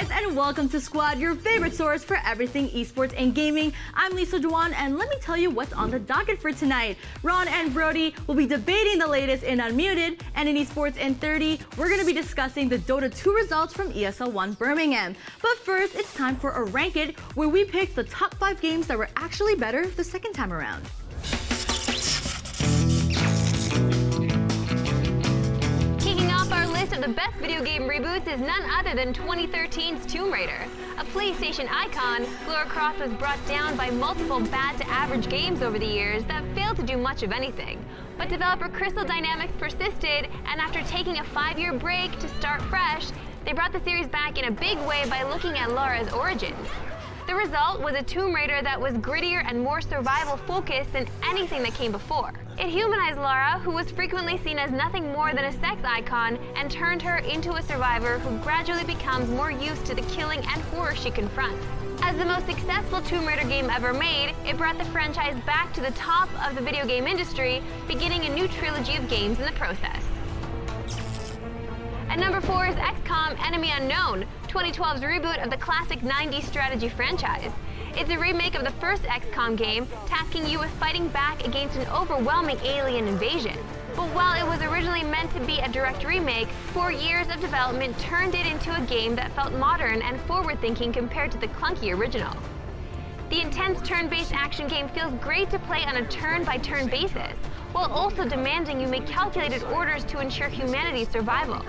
guys, and welcome to Squad, your favorite source for everything esports and gaming. I'm Lisa Juwan, and let me tell you what's on the docket for tonight. Ron and Brody will be debating the latest in Unmuted, and in Esports in 30, we're going to be discussing the Dota 2 results from ESL 1 Birmingham. But first, it's time for a Rank It, where we pick the top 5 games that were actually better the second time around. Of the best video game reboots is none other than 2013's Tomb Raider. A PlayStation icon, Lara Croft was brought down by multiple bad to average games over the years that failed to do much of anything. But developer Crystal Dynamics persisted, and after taking a 5-year break to start fresh, they brought the series back in a big way by looking at Lara's origins. The result was a Tomb Raider that was grittier and more survival-focused than anything that came before. It humanized Lara, who was frequently seen as nothing more than a sex icon, and turned her into a survivor who gradually becomes more used to the killing and horror she confronts. As the most successful Tomb Raider game ever made, it brought the franchise back to the top of the video game industry, beginning a new trilogy of games in the process. At number 4 is XCOM Enemy Unknown, 2012's reboot of the classic 90s strategy franchise. It's a remake of the first XCOM game, tasking you with fighting back against an overwhelming alien invasion. But while it was originally meant to be a direct remake, 4 years of development turned it into a game that felt modern and forward-thinking compared to the clunky original. The intense turn-based action game feels great to play on a turn-by-turn basis, while also demanding you make calculated orders to ensure humanity's survival.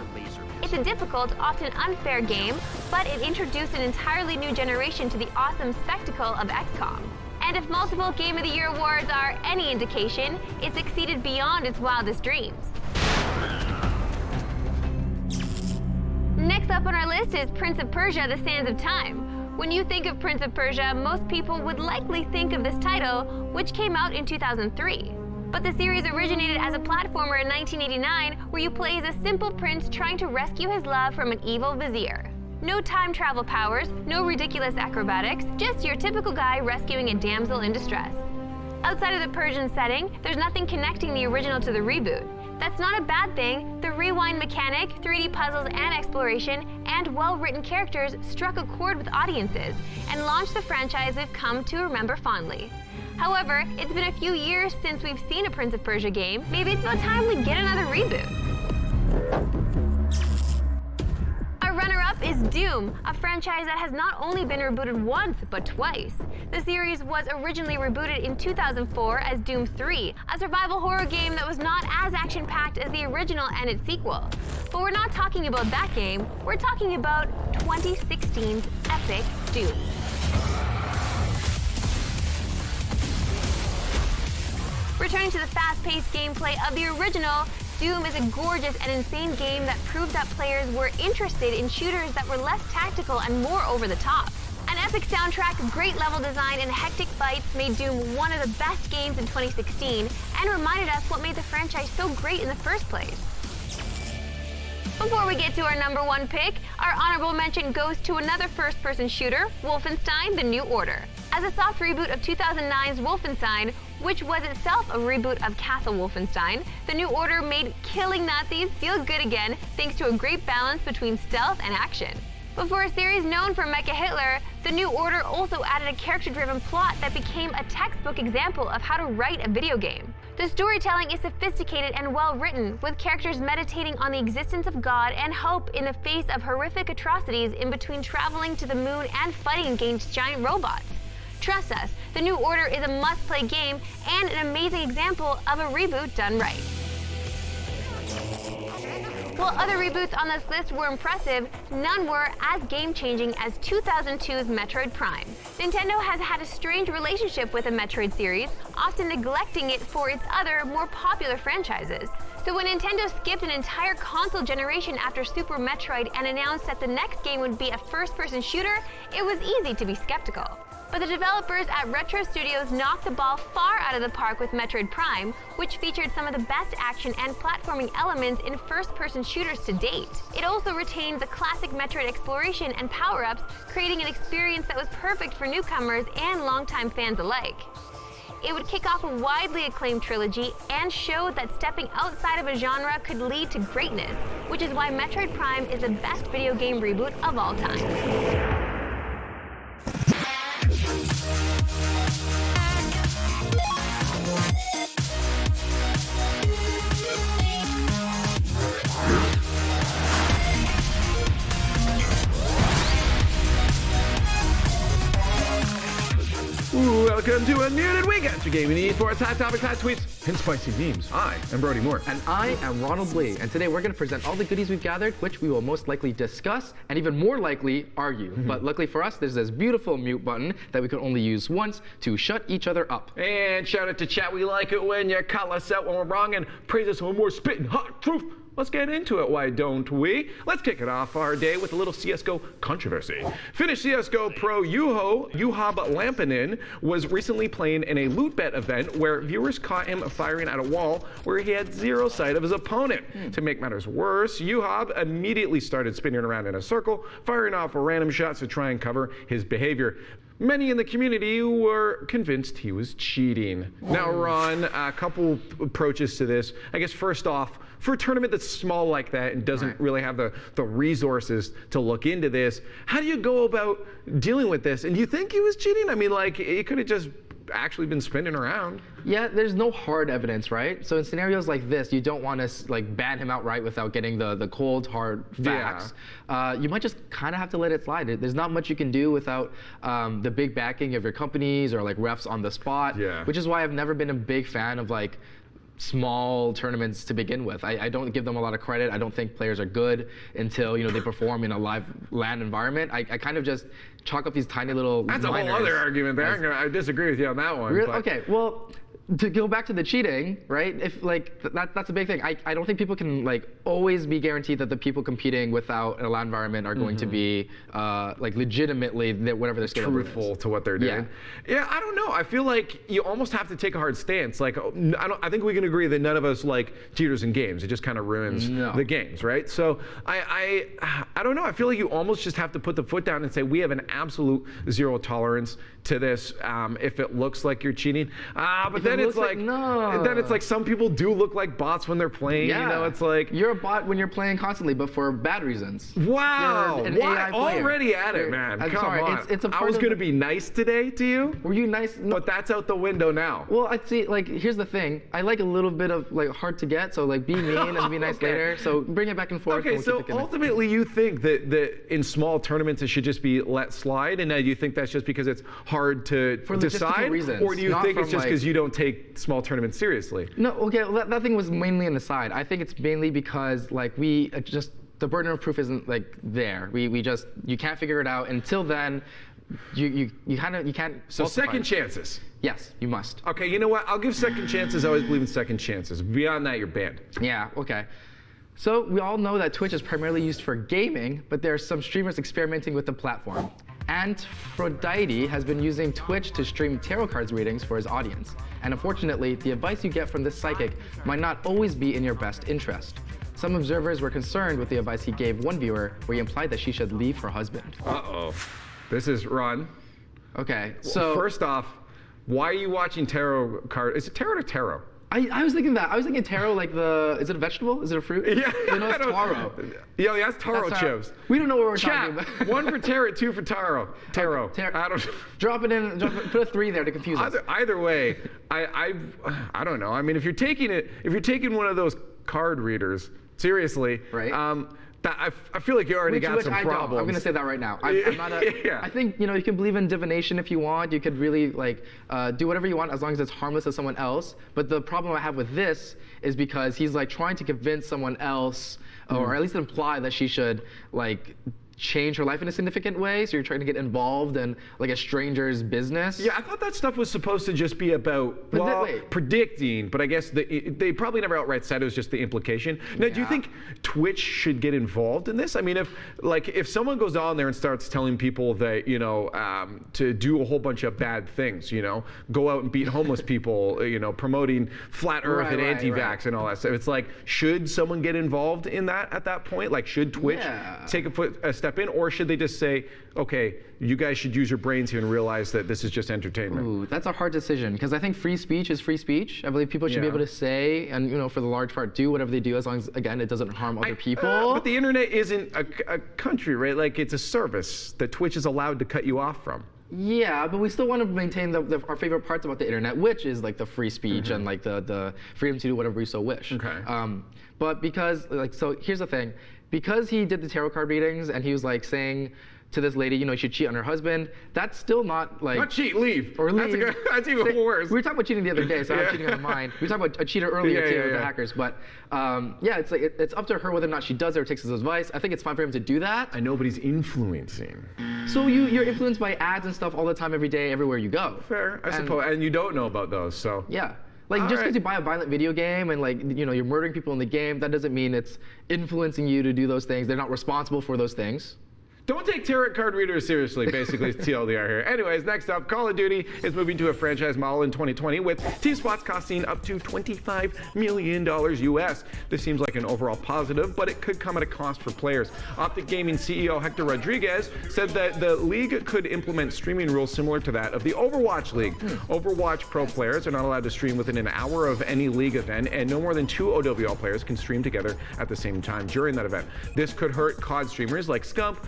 It's a difficult, often unfair game, but it introduced an entirely new generation to the awesome spectacle of XCOM. And if multiple Game of the Year awards are any indication, it succeeded beyond its wildest dreams. Next up on our list is Prince of Persia: The Sands of Time. When you think of Prince of Persia, most people would likely think of this title, which came out in 2003. But the series originated as a platformer in 1989, where you play as a simple prince trying to rescue his love from an evil vizier. No time travel powers, no ridiculous acrobatics, just your typical guy rescuing a damsel in distress. Outside of the Persian setting, there's nothing connecting the original to the reboot. That's not a bad thing. The rewind mechanic, 3D puzzles and exploration, and well-written characters struck a chord with audiences and launched the franchise we've come to remember fondly. However, it's been a few years since we've seen a Prince of Persia game. Maybe it's about time we get another reboot. Our runner-up is Doom, a franchise that has not only been rebooted once, but twice. The series was originally rebooted in 2004 as Doom 3, a survival horror game that was not as action-packed as the original and its sequel. But we're not talking about that game, we're talking about 2016's epic Doom. Returning to the fast-paced gameplay of the original, Doom is a gorgeous and insane game that proved that players were interested in shooters that were less tactical and more over the top. An epic soundtrack, great level design, and hectic fights made Doom one of the best games in 2016 and reminded us what made the franchise so great in the first place. Before we get to our number 1 pick, our honorable mention goes to another first-person shooter, Wolfenstein: The New Order. As a soft reboot of 2009's Wolfenstein, which was itself a reboot of Castle Wolfenstein, The New Order made killing Nazis feel good again thanks to a great balance between stealth and action. But for a series known for Mecha Hitler, The New Order also added a character-driven plot that became a textbook example of how to write a video game. The storytelling is sophisticated and well-written, with characters meditating on the existence of God and hope in the face of horrific atrocities in between traveling to the moon and fighting against giant robots. Trust us, The New Order is a must-play game and an amazing example of a reboot done right. While other reboots on this list were impressive, none were as game-changing as 2002's Metroid Prime. Nintendo has had a strange relationship with the Metroid series, often neglecting it for its other, more popular franchises. So when Nintendo skipped an entire console generation after Super Metroid and announced that the next game would be a first-person shooter, it was easy to be skeptical. But the developers at Retro Studios knocked the ball far out of the park with Metroid Prime, which featured some of the best action and platforming elements in first-person shooters to date. It also retained the classic Metroid exploration and power-ups, creating an experience that was perfect for newcomers and longtime fans alike. It would kick off a widely acclaimed trilogy and show that stepping outside of a genre could lead to greatness, which is why Metroid Prime is the best video game reboot of all time. Welcome to Unmuted Weekend, your gaming esports, hot topics, hot tweets, and spicy memes. I am Brody Moore. And I am Ronald Lee. And today we're going to present all the goodies we've gathered, which we will most likely discuss and even more likely argue. But luckily for us, there's this beautiful mute button that we can only use once to shut each other up. And shout out to chat. We like it when you call us out when we're wrong and praise us when we're spitting hot truth. Let's get into it, why don't we? Let's kick it off our day with a little CSGO controversy. Finnish CSGO pro Juha Lampinen was recently playing in a loot bet event where viewers caught him firing at a wall where he had zero sight of his opponent. To make matters worse, Juha immediately started spinning around in a circle, firing off random shots to try and cover his behavior. Many in the community were convinced he was cheating. Now, Ron, a couple approaches to this. I guess first off, for a tournament that's small like that and doesn't really have the resources to look into this, how do you go about dealing with this? And do you think he was cheating? I mean, like, he could have just actually been spinning around. Yeah, there's no hard evidence, right? So in scenarios like this, you don't want to like ban him outright without getting the cold, hard facts. Yeah. You might just kind of have to let it slide. There's not much you can do without the big backing of your companies or like refs on the spot. Yeah. Which is why I've never been a big fan of like small tournaments to begin with. I don't give them a lot of credit. I don't think players are good until they perform in a live LAN environment. I kind of just chalk up these tiny little That's a whole other argument there. I disagree with you on that one. Really? Okay, well, to go back to the cheating, right? If like that's a big thing. I don't think people can like always be guaranteed that the people competing without a LAN environment are going to be like legitimately whatever their skill truthful to what they're doing. Yeah, I don't know. I feel like you almost have to take a hard stance. Like I think we can agree that none of us like cheaters in games. It just kind of ruins the games, right? So I don't know. I feel like you almost just have to put the foot down and say we have an absolute zero tolerance to this if it looks like you're cheating. But then it's like no. Then it's like some people do look like bots when they're playing. Yeah. It's like you're a bot when you're playing constantly, but for bad reasons. Wow, You're an AI player. already at it, man. I'm Come sorry. on. It's a part I was of gonna be nice today to you. Were you nice? No. But that's out the window now. Well, I see. Like, here's the thing. I like a little bit of like hard to get. So like, be mean and be nice later. So bring it back and forth. Okay, so ultimately, you think that in small tournaments it should just be let slide, and you think that's just because it's hard to decide, reasons, or do you think it's just because you don't take small tournaments seriously? No. Okay, well, that thing was mainly an aside. I think it's mainly because like we just the burden of proof isn't like there. You can't figure it out until then. You can't. So second chances. Yes, you must. Okay, you know what? I'll give second chances. I always believe in second chances. Beyond that, you're banned. Yeah. Okay. So we all know that Twitch is primarily used for gaming, but there are some streamers experimenting with the platform. Aphrodite has been using Twitch to stream tarot cards readings for his audience. And unfortunately, the advice you get from this psychic might not always be in your best interest. Some observers were concerned with the advice he gave one viewer, where he implied that she should leave her husband. Uh-oh. This is Ron. Okay, so first off, why are you watching tarot card? Is it tarot or tarot? I was thinking that. I was thinking taro, like is it a vegetable? Is it a fruit? Yeah. No, it's taro. Yeah, that's taro chips. We don't know what we're talking about. 1 for tarot, 2 for taro. Taro. I don't Drop it in, put a 3 there to confuse us. Either way, I don't know. I mean, if you're taking one of those card readers seriously, right? I feel like you already got some problems. I'm going to say that right now. I'm not I think you can believe in divination if you want. You could really like do whatever you want as long as it's harmless to someone else. But the problem I have with this is because he's like trying to convince someone else, or at least imply that she should like change her life in a significant way, so you're trying to get involved in like a stranger's business. Yeah, I thought that stuff was supposed to just be about predicting, but I guess they probably never outright said it was just the implication. Now, do you think Twitch should get involved in this? I mean, if someone goes on there and starts telling people that to do a whole bunch of bad things, go out and beat homeless people, promoting flat Earth and anti-vax and all that stuff, it's like, should someone get involved in that at that point? Like, should Twitch take a step in, or should they just say, okay, you guys should use your brains here and realize that this is just entertainment? Ooh, that's a hard decision because I think free speech is free speech. I believe people should be able to say and, for the large part, do whatever they do as long as, again, it doesn't harm other people. But the internet isn't a country, right? Like, it's a service that Twitch is allowed to cut you off from. Yeah, but we still want to maintain our favorite parts about the internet, which is like the free speech and like the freedom to do whatever we so wish. Okay. But because, so here's the thing. Because he did the tarot card readings and he was like saying to this lady, you should cheat on her husband, that's still not like... Not cheat, leave. Or leave. That's even worse. We were talking about cheating the other day, so I have cheating on mine. We were talking about a cheater earlier too, the hackers. But yeah, it's like it's up to her whether or not she does it or takes his advice. I think it's fine for him to do that. I know, but he's influencing. So you're influenced by ads and stuff all the time, every day, everywhere you go. Fair, I suppose. And you don't know about those, so... Yeah. Like, just because you buy a violent video game and, like, you're murdering people in the game, that doesn't mean it's influencing you to do those things. They're not responsible for those things. Don't take tarot card readers seriously, basically, is TLDR here. Anyways, next up, Call of Duty is moving to a franchise model in 2020 with team spots costing up to $25 million US. This seems like an overall positive, but it could come at a cost for players. Optic Gaming CEO Hector Rodriguez said that the league could implement streaming rules similar to that of the Overwatch League. Overwatch Pro players are not allowed to stream within an hour of any league event, and no more than 2 OWL players can stream together at the same time during that event. This could hurt COD streamers like Scump,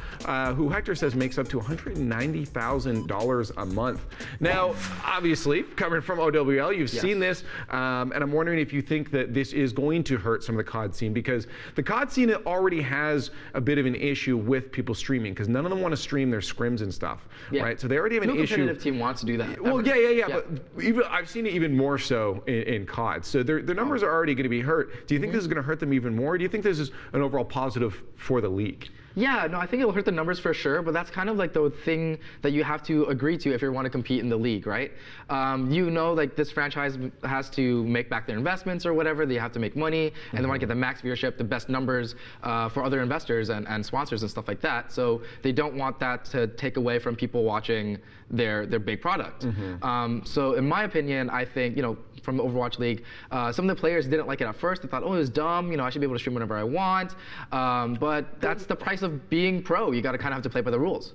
who Hector says makes up to $190,000 a month. Now, obviously, coming from OWL, you've seen this, and I'm wondering if you think that this is going to hurt some of the COD scene, because the COD scene already has a bit of an issue with people streaming, because none of them want to stream their scrims and stuff, right? So they already have an issue. No competitive team wants to do that. Well, yeah. But even, I've seen it even more so in COD. So their numbers are already going to be hurt. Do you think this is going to hurt them even more? Or do you think this is an overall positive for the league? Yeah, no, I think it'll hurt the numbers for sure, but that's kind of like the thing that you have to agree to if you want to compete in the league, right? Like this franchise has to make back their investments or whatever, they have to make money, and they want to get the max viewership, the best numbers for other investors and sponsors and stuff like that. So they don't want that to take away from people watching their big product. So in my opinion, I think, from the Overwatch League, some of the players didn't like it at first. They thought, oh, it was dumb, I should be able to stream whenever I want. But that's the price of being pro. You got to kind of have to play by the rules.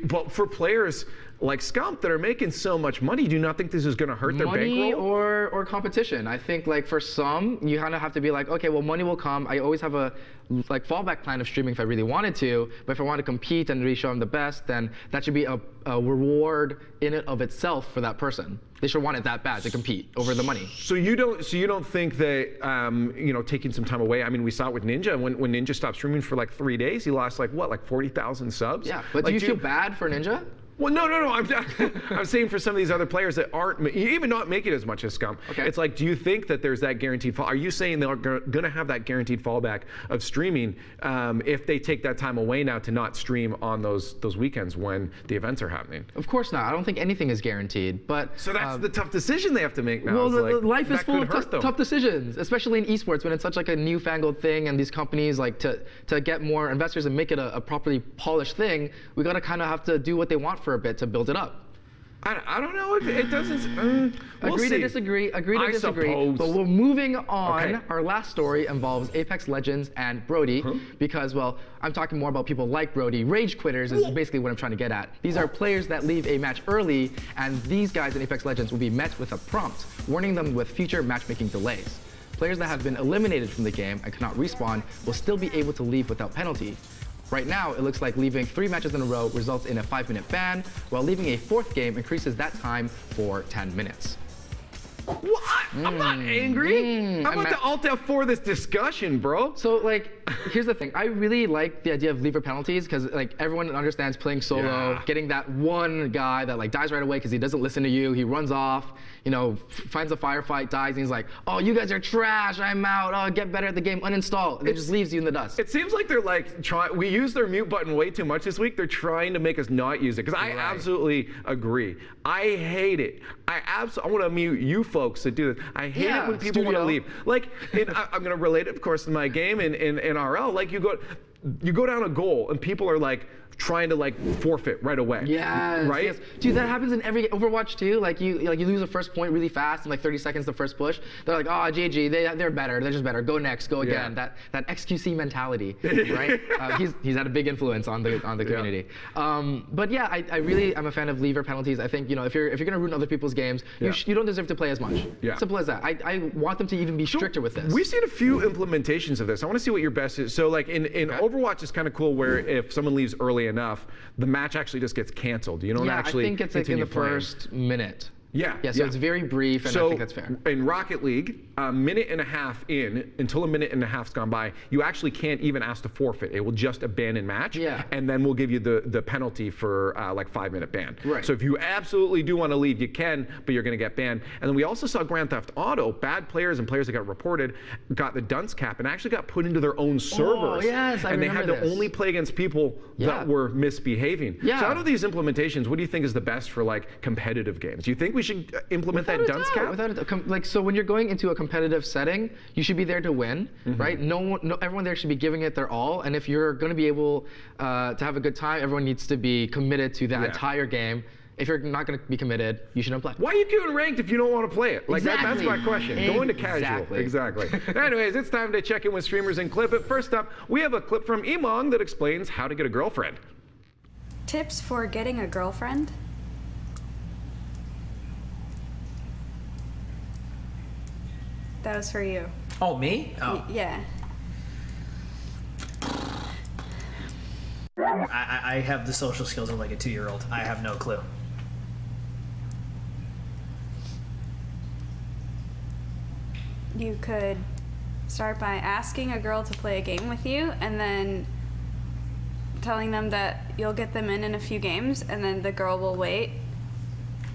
But for players like Scump that are making so much money, do you not think this is going to hurt their bankroll? Money or competition. I think like for some, you kind of have to be like, okay, well, money will come. I always have a fallback plan of streaming if I really wanted to, but if I want to compete and really show them the best, then that should be a reward in and of itself for that person. They should want it that bad to compete over the money. So you don't think that taking some time away? I mean, we saw it with Ninja. When Ninja stopped streaming for like 3 days, he lost like 40,000 subs. Yeah, but do you feel bad for Ninja? Well, no. I'm saying for some of these other players that aren't even not making as much as Scump. Okay. It's like, do you think that there's that guaranteed fall? Are you saying they're going to have that guaranteed fallback of streaming if they take that time away now to not stream on those weekends when the events are happening? Of course not. I don't think anything is guaranteed. But so that's the tough decision they have to make now. Well, life is full of tough decisions, especially in esports when it's such like a newfangled thing, and these companies like to get more investors and make it a properly polished thing. We got to kind of have to do what they want for a bit to build it up. I don't know. It doesn't. Agree to disagree. Suppose. But we're moving on. Okay. Our last story involves Apex Legends and Brody, because, well, I'm talking more about people like Brody. Rage quitters is basically what I'm trying to get at. These are players that leave a match early, and these guys in Apex Legends will be met with a prompt warning them with future matchmaking delays. Players that have been eliminated from the game and cannot respawn will still be able to leave without penalty. Right now, it looks like leaving 3 matches in a row results in a 5-minute ban, while leaving a 4th game increases that time for 10 minutes. What? I'm not angry. I'm about to Alt F4 this discussion, bro. So, like, here's the thing. I really like the idea of leaver penalties because, like, everyone understands playing solo, getting that one guy that, like, dies right away because he doesn't listen to you. He runs off, finds a firefight, dies, and he's like, oh, you guys are trash. I'm out. Oh, get better at the game. Uninstall. And it just leaves you in the dust. It seems like they're, like, we use their mute button way too much this week. They're trying to make us not use it because I absolutely agree. I hate it. I want to mute you folks that do this. I hate it when people want to leave. Like, I'm going to relate it, of course, to my game in RL. Like, you go down a goal and people are like trying to like forfeit right away. Yes, right? yes. Dude, that happens in every Overwatch too. Like you lose the first point really fast in like 30 seconds the first push. They're like, oh, GG, they're better. They're just better. Go next, go again. Yeah. That XQC mentality, right? He's had a big influence on the community. But yeah, I'm a fan of lever penalties. I think, if you're gonna ruin other people's games, you don't deserve to play as much. Yeah. Simple as that. I want them to even be stricter with this. We've seen a few implementations of this. I want to see what your best is. So like in Overwatch, it's kind of cool where if someone leaves early enough, the match actually just gets canceled. You don't actually I think it's like in the playing. first minute. Yeah. So it's very brief, and I think that's fair. In Rocket League, a minute and a half in, until a minute and a half's gone by, you actually can't even ask to forfeit. It will just abandon match, and then we'll give you the penalty for like 5-minute ban. Right. So if you absolutely do want to leave, you can, but you're going to get banned. And then we also saw Grand Theft Auto, bad players and players that got reported, got the dunce cap and actually got put into their own servers. Oh, yes, I and they had remember to only play against people that were misbehaving. Yeah. So out of these implementations, what do you think is the best for like competitive games? Do you think we should implement that dunce cap? Without a doubt. Like, so when you're going into a competitive setting, you should be there to win, right? Everyone there should be giving it their all. And if you're going to be able to have a good time, everyone needs to be committed to that entire game. If you're not going to be committed, you shouldn't play. Why are you queuing ranked if you don't want to play it? Like that's Exactly. my question. Go into casual. Exactly. Anyways, it's time to check in with streamers and clip it. First up, we have a clip from Emong that explains how to get a girlfriend. Tips for getting a girlfriend? That was for you. Oh, me? Oh. Yeah. I have the social skills of like a 2-year-old. I have no clue. You could start by asking a girl to play a game with you and then telling them that you'll get them in a few games, and then the girl will wait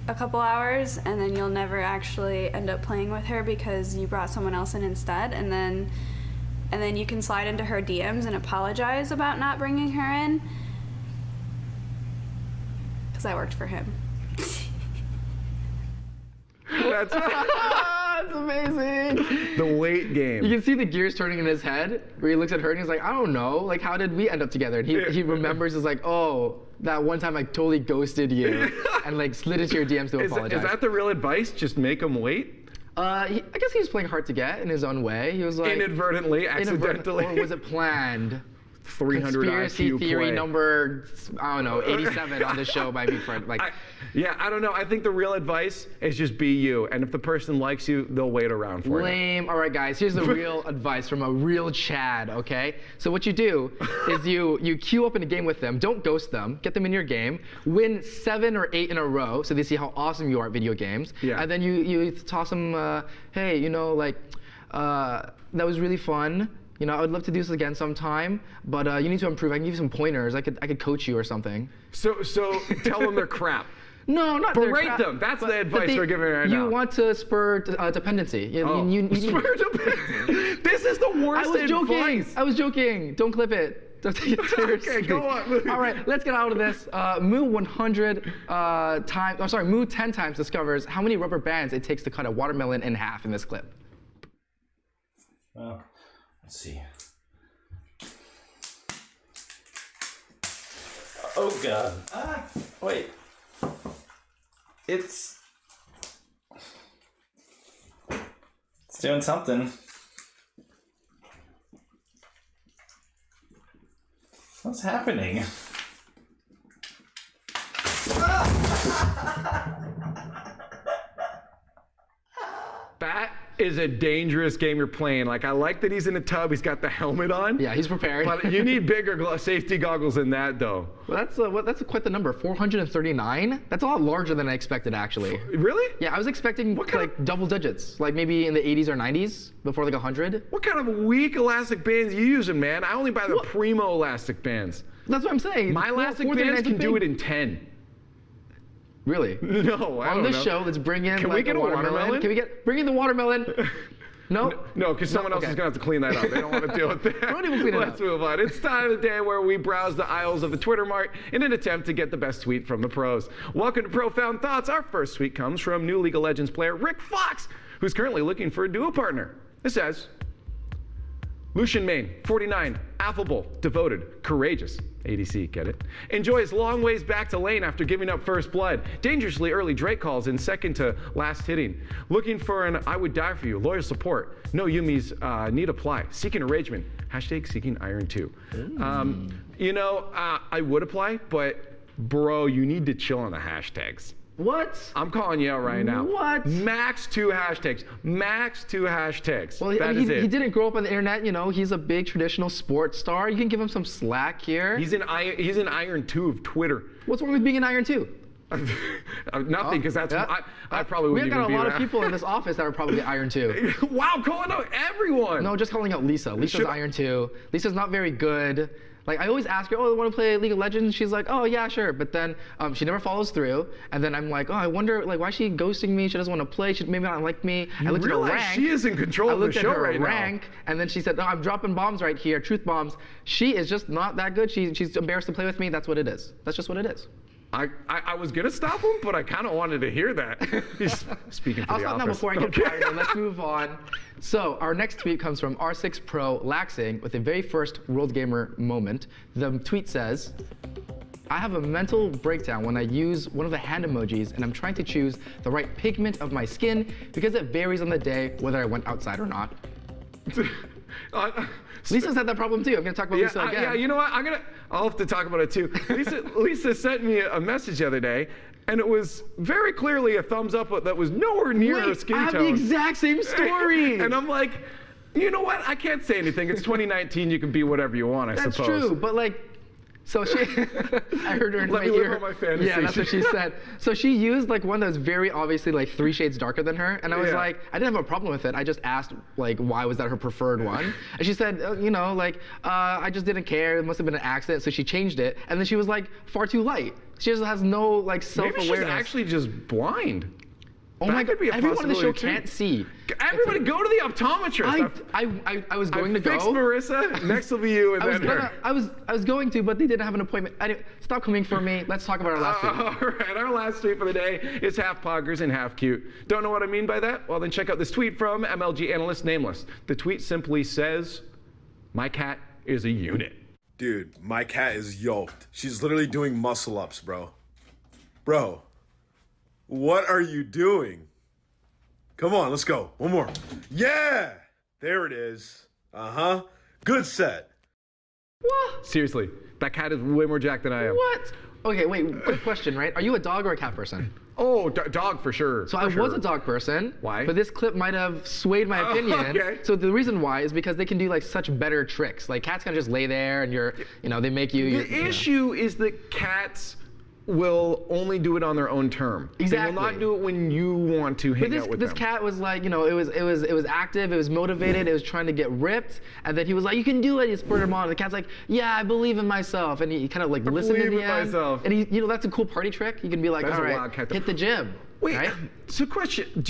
a couple hours, and then you'll never actually end up playing with her because you brought someone else in instead, and then you can slide into her DMs and apologize about not bringing her in, because that worked for him. That's That's amazing. the wait game. You can see the gears turning in his head where he looks at her and he's like, I don't know, like how did we end up together? And he remembers, is like, oh, that one time I totally ghosted you and like slid into your DMs to apologize. Is that the real advice? Just make them wait? I guess he was playing hard to get in his own way. He was like Inadvertently, accidentally. Or was it planned? 300 Conspiracy IQ theory play. number, I don't know, 87 on the show by me friend. Like, I don't know. I think the real advice is just be you. And if the person likes you, they'll wait around for you. lame. All right, guys, here's the real advice from a real Chad, okay? So what you do is you queue up in a game with them. Don't ghost them. Get them in your game. Win 7 or 8 in a row so they see how awesome you are at video games. Yeah. And then you toss them, hey, that was really fun. I would love to do this again sometime, but you need to improve. I can give you some pointers. I could coach you or something. So tell them they're crap. No, not Berate them. That's the advice we're giving right now. You want to spur dependency. Spur dependency. This is the worst advice. I was joking. Don't clip it. Don't take it seriously. Okay, go on. All right, let's get out of this. Moo 10 times discovers how many rubber bands it takes to cut a watermelon in half in this clip. Well, let's see. Oh God. Wait. It's doing something. What's happening? That is a dangerous game you're playing. Like, I like that he's in a tub. He's got the helmet on. Yeah, he's prepared. But you need bigger safety goggles than that, though. Well, that's quite the number. 439. That's a lot larger than I expected, actually. Really? Yeah, I was expecting like double digits, like maybe in the 80s or 90s, before like 100. What kind of weak elastic bands are you using, man? I only buy the Primo elastic bands. That's what I'm saying. My elastic bands can do it in 10. Really? No, I don't On this know. show, let's bring in Can we get a watermelon? Can we bring in the watermelon? No? No, because someone else is going to have to clean that up. They don't want to deal with that. Brody will clean it up. Let's move on. It's time of the day where we browse the aisles of the Twitter mart in an attempt to get the best tweet from the pros. Welcome to Profound Thoughts. Our first tweet comes from new League of Legends player Rick Fox, who's currently looking for a duo partner. It says, Lucian Main, 49, affable, devoted, courageous. ADC, get it? Enjoys long ways back to lane after giving up first blood. Dangerously early Drake calls in second to last hitting. Looking for an I would die for you, loyal support. No Yumi's need apply. Seeking arrangement. Hashtag seeking iron 2. I would apply, but bro, you need to chill on the hashtags. What? I'm calling you out right now. What? Max 2 hashtags. Max 2 hashtags. Well, That is it. he didn't grow up on the internet, he's a big traditional sports star. You can give him some slack here. He's in iron 2 of Twitter. What's wrong with being an iron 2? Nothing, because that's I probably wouldn't We've got even a be lot that. of people in this office that are probably iron 2. Wow, calling out everyone. No, just calling out Lisa. Lisa's iron 2. Lisa's not very good. Like, I always ask her, oh, I want to play League of Legends. She's like, oh, yeah, sure. But then she never follows through. And then I'm like, oh, I wonder, like, why is she ghosting me? She doesn't want to play. She maybe not like me. I looked at her rank. She is in control of the show right now. And then she said, oh, I'm dropping bombs right here, truth bombs. She is just not that good. She's embarrassed to play with me. That's what it is. That's just what it is. I was gonna stop him, but I kind of wanted to hear that. He's speaking for I'll the stop office. now before I get fired. Let's move on. So our next tweet comes from R6 Pro Laxing with the very first World Gamer moment. The tweet says, I have a mental breakdown when I use one of the hand emojis and I'm trying to choose the right pigment of my skin because it varies on the day whether I went outside or not. Lisa's had that problem too. I'm gonna talk about Lisa again. Yeah, you know what? I'll have to talk about it too. Lisa sent me a message the other day, and it was very clearly a thumbs up that was nowhere near her skin tone. I have the exact same story. And I'm like, you know what? I can't say anything. It's 2019. You can be whatever you want, I suppose. That's true, but like, so she, I heard her in Let my me ear. live out my fantasy. Yeah, that's what she said. So she used like one that was very obviously like 3 shades darker than her, and I was like, I didn't have a problem with it. I just asked like, why was that her preferred one? And she said, I just didn't care. It must have been an accident. So she changed it, and then she was like, far too light. She just has no like self-awareness. Maybe she's actually just blind. Oh my God! Everyone on the show can't see. Everybody go to the optometrist. I was going to go. Fixed Marissa. Next will be you and then her. I was going to, but they didn't have an appointment. Stop coming for me. Let's talk about our last tweet. All right, our last tweet for the day is half poggers and half cute. Don't know what I mean by that? Well, then check out this tweet from MLG analyst Nameless. The tweet simply says, "My cat is a unit." Dude, my cat is yoked. She's literally doing muscle ups, bro. Bro. What are you doing? Come on, let's go. One more. Yeah! There it is. Uh-huh. Good set. What? Seriously, that cat is way more jacked than I am. What? Okay, wait, quick question, right? Are you a dog or a cat person? Oh, dog for sure. So I was a dog person. Why? But this clip might have swayed my opinion. Okay. So the reason why is because they can do like such better tricks. Like cats can just lay there and they make you. The issue is that cats will only do it on their own term. Exactly. They will not do it when you want to hang out with them. This cat was like, it was active, it was motivated, it was trying to get ripped, and then he was like, you can do it, he spurred him on. And the cat's like, yeah, I believe in myself. And he kind of like listened in the end. Myself. And that's a cool party trick. You can be like, all right, hit the gym. Wait, right? So question,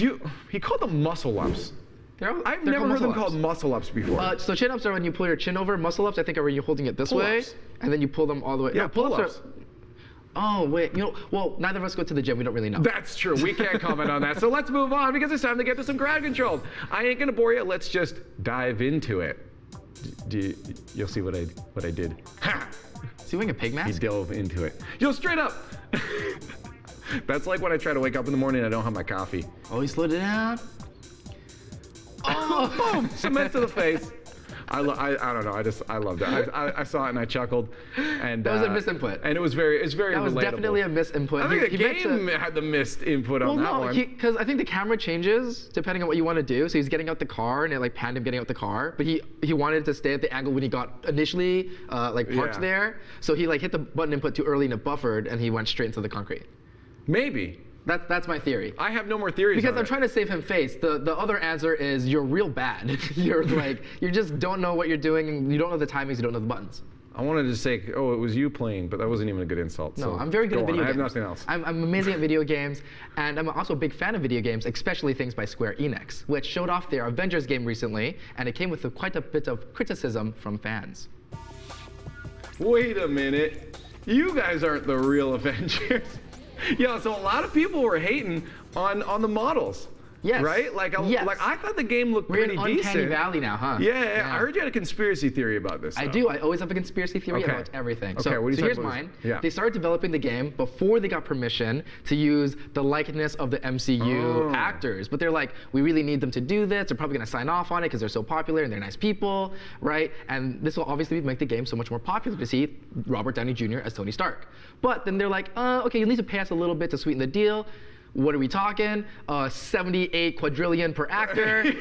he called them muscle ups. I've never heard them called muscle ups before. So chin ups are when you pull your chin over. Muscle ups, I think, are when you're holding it this way, and then you pull them all the way. Yeah, pull-ups. Oh, wait, well, neither of us go to the gym. We don't really know. That's true. We can't comment on that. So let's move on because it's time to get to some crowd control. I ain't gonna bore you. Let's just dive into it. You'll see what I did. Ha! Is he wearing a pig mask? He dove into it. Straight up. That's like when I try to wake up in the morning and I don't have my coffee. Oh, he slowed it down. Oh, boom! Cement to the face. I don't know. I loved it. I saw it and I chuckled. And that was a misinput. And it was very That relatable. was definitely a misinput. I think the game had the missed input on that one. Because I think the camera changes depending on what you want to do. So he's getting out the car and it like panned him getting out the car, but he wanted to stay at the angle when he got initially parked there. So he like hit the button input too early and it buffered and he went straight into the concrete. Maybe. That's my theory. I have no more theories. Because I'm trying to save him face. The other answer is you're real bad. You just don't know what you're doing and you don't know the timings, you don't know the buttons. I wanted to say, it was you playing, but that wasn't even a good insult. No, so I'm very good at video games. I have nothing else. I'm amazing at video games, and I'm also a big fan of video games, especially things by Square Enix, which showed off their Avengers game recently, and it came with quite a bit of criticism from fans. Wait a minute. You guys aren't the real Avengers. Yeah, so a lot of people were hating on the models. Yes. Right? Like I thought the game looked We're pretty in uncanny decent. valley now, huh? Yeah, I heard you had a conspiracy theory about this. I though. do. I always have a conspiracy theory Okay. about everything. Okay, So, what do you so talk here's about? mine. Yeah. They started developing the game before they got permission to use the likeness of the MCU actors. But they're like, we really need them to do this. They're probably going to sign off on it because they're so popular and they're nice people, right? And this will obviously make the game so much more popular to see Robert Downey Jr. as Tony Stark. But then they're like, okay, you need to pay us a little bit to sweeten the deal. What are we talking? 78 quadrillion per actor.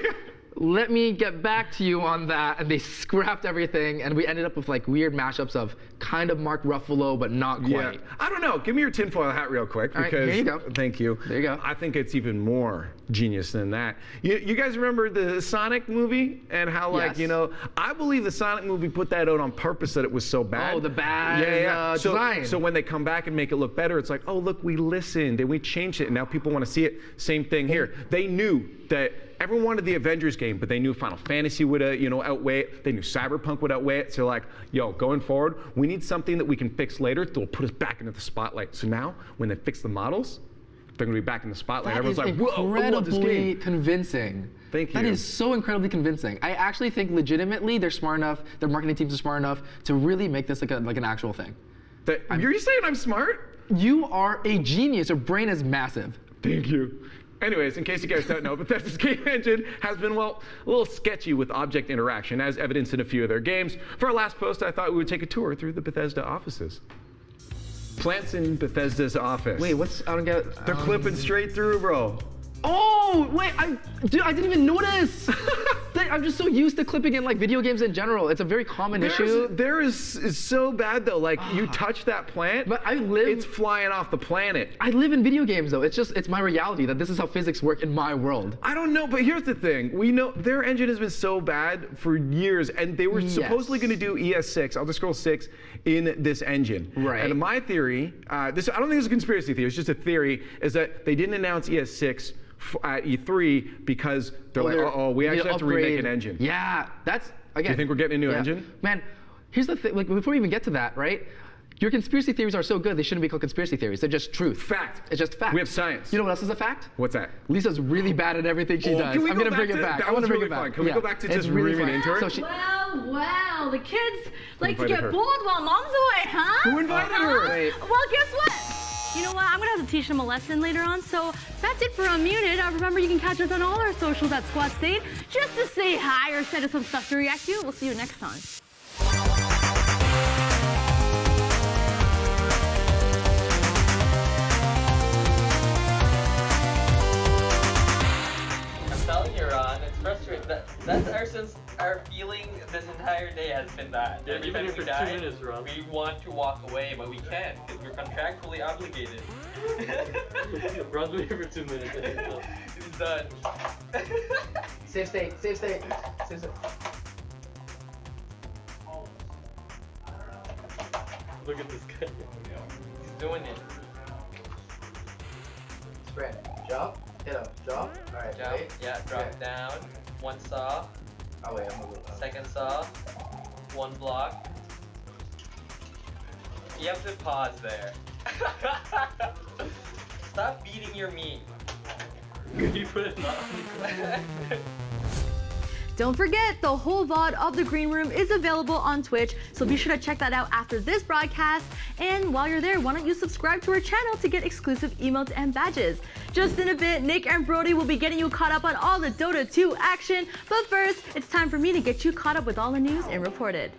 Let me get back to you on that. And they scrapped everything, and we ended up with like weird mashups of kind of Mark Ruffalo, but not quite. Yeah. I don't know. Give me your tinfoil hat real quick. All right, Because, here you go. Thank you. There you go. I think it's even more genius than that. You guys remember the Sonic movie and how, like, Yes. you know, I believe the Sonic movie put that out on purpose that it was so bad. Oh, the bad design. So when they come back and make it look better, it's like, oh, look, we listened and we changed it, and now people want to see it. Same thing here. They knew that everyone wanted the Avengers game, but they knew Final Fantasy would, outweigh it. They knew Cyberpunk would outweigh it. So like, yo, going forward, we need something that we can fix later that will put us back into the spotlight. So now, when they fix the models, they're gonna be back in the spotlight. That Everyone's is like, whoa, I love this incredibly game. convincing. Thank That you. is so incredibly convincing. I actually think legitimately they're smart enough, their marketing teams are smart enough to really make this like an actual thing. You're saying I'm smart? You are a genius. Your brain is massive. Thank you. Anyways, in case you guys don't know, Bethesda's game engine has been, well, a little sketchy with object interaction, as evidenced in a few of their games. For our last post, I thought we would take a tour through the Bethesda offices. Plants in Bethesda's office. Wait, I don't get. They're clipping straight through, bro. Oh, wait, I didn't even notice. I'm just so used to clipping in like video games in general. It's a very common issue. There is so bad though. Like you touch that plant, But it's flying off the planet. I live in video games though. It's my reality that this is how physics work in my world. I don't know, but here's the thing. We know their engine has been so bad for years, and they were supposedly going to do ES6, Elder Scrolls 6, in this engine. Right. And my theory, I don't think it's a conspiracy theory, it's just a theory, is that they didn't announce ES6 at E3 because they're like, we actually have to remake an engine. Yeah, that's, again. Do you think we're getting a new engine? Man, here's the thing, like before we even get to that, right? Your conspiracy theories are so good, they shouldn't be called conspiracy theories. They're just truth. Fact. It's just fact. We have science. You know what else is a fact? What's that? Lisa's really bad at everything she does. Can we I'm go gonna bring it back. That I want was to bring really it back. fun. Can we go back to It's just really reaming fun. into it? So she, Wow, the kids like to invited get her? bold while mom's away, huh? Who invited her? Wait. Well, guess what? You know what? I'm gonna have to teach them a lesson later on. So that's it for Unmuted. Remember, you can catch us on all our socials at Squad State just to say hi or send us some stuff to react to. We'll see you next time. I'm telling you, Ron, it's frustrating. That's our feeling this entire day has been that. Yeah, Every you've been time here we for 2 die, minutes, Ron. we want to walk away, but we can't because we're contractually obligated. Ron's been here for 2 minutes. It's done. Safe state, safe state, safe state. Look at this guy. He's doing it. Spread. Drop. Hit up. Drop. All right. Jump. Wait. Yeah, drop Okay. down. One saw. Oh wait, I'm a little. Second saw. One block. You have to pause there. Stop beating your meat. You put it on. Don't forget, the whole VOD of The Green Room is available on Twitch, so be sure to check that out after this broadcast. And while you're there, why don't you subscribe to our channel to get exclusive emotes and badges. Just in a bit, Nick and Brody will be getting you caught up on all the Dota 2 action. But first, it's time for me to get you caught up with all the news and reported.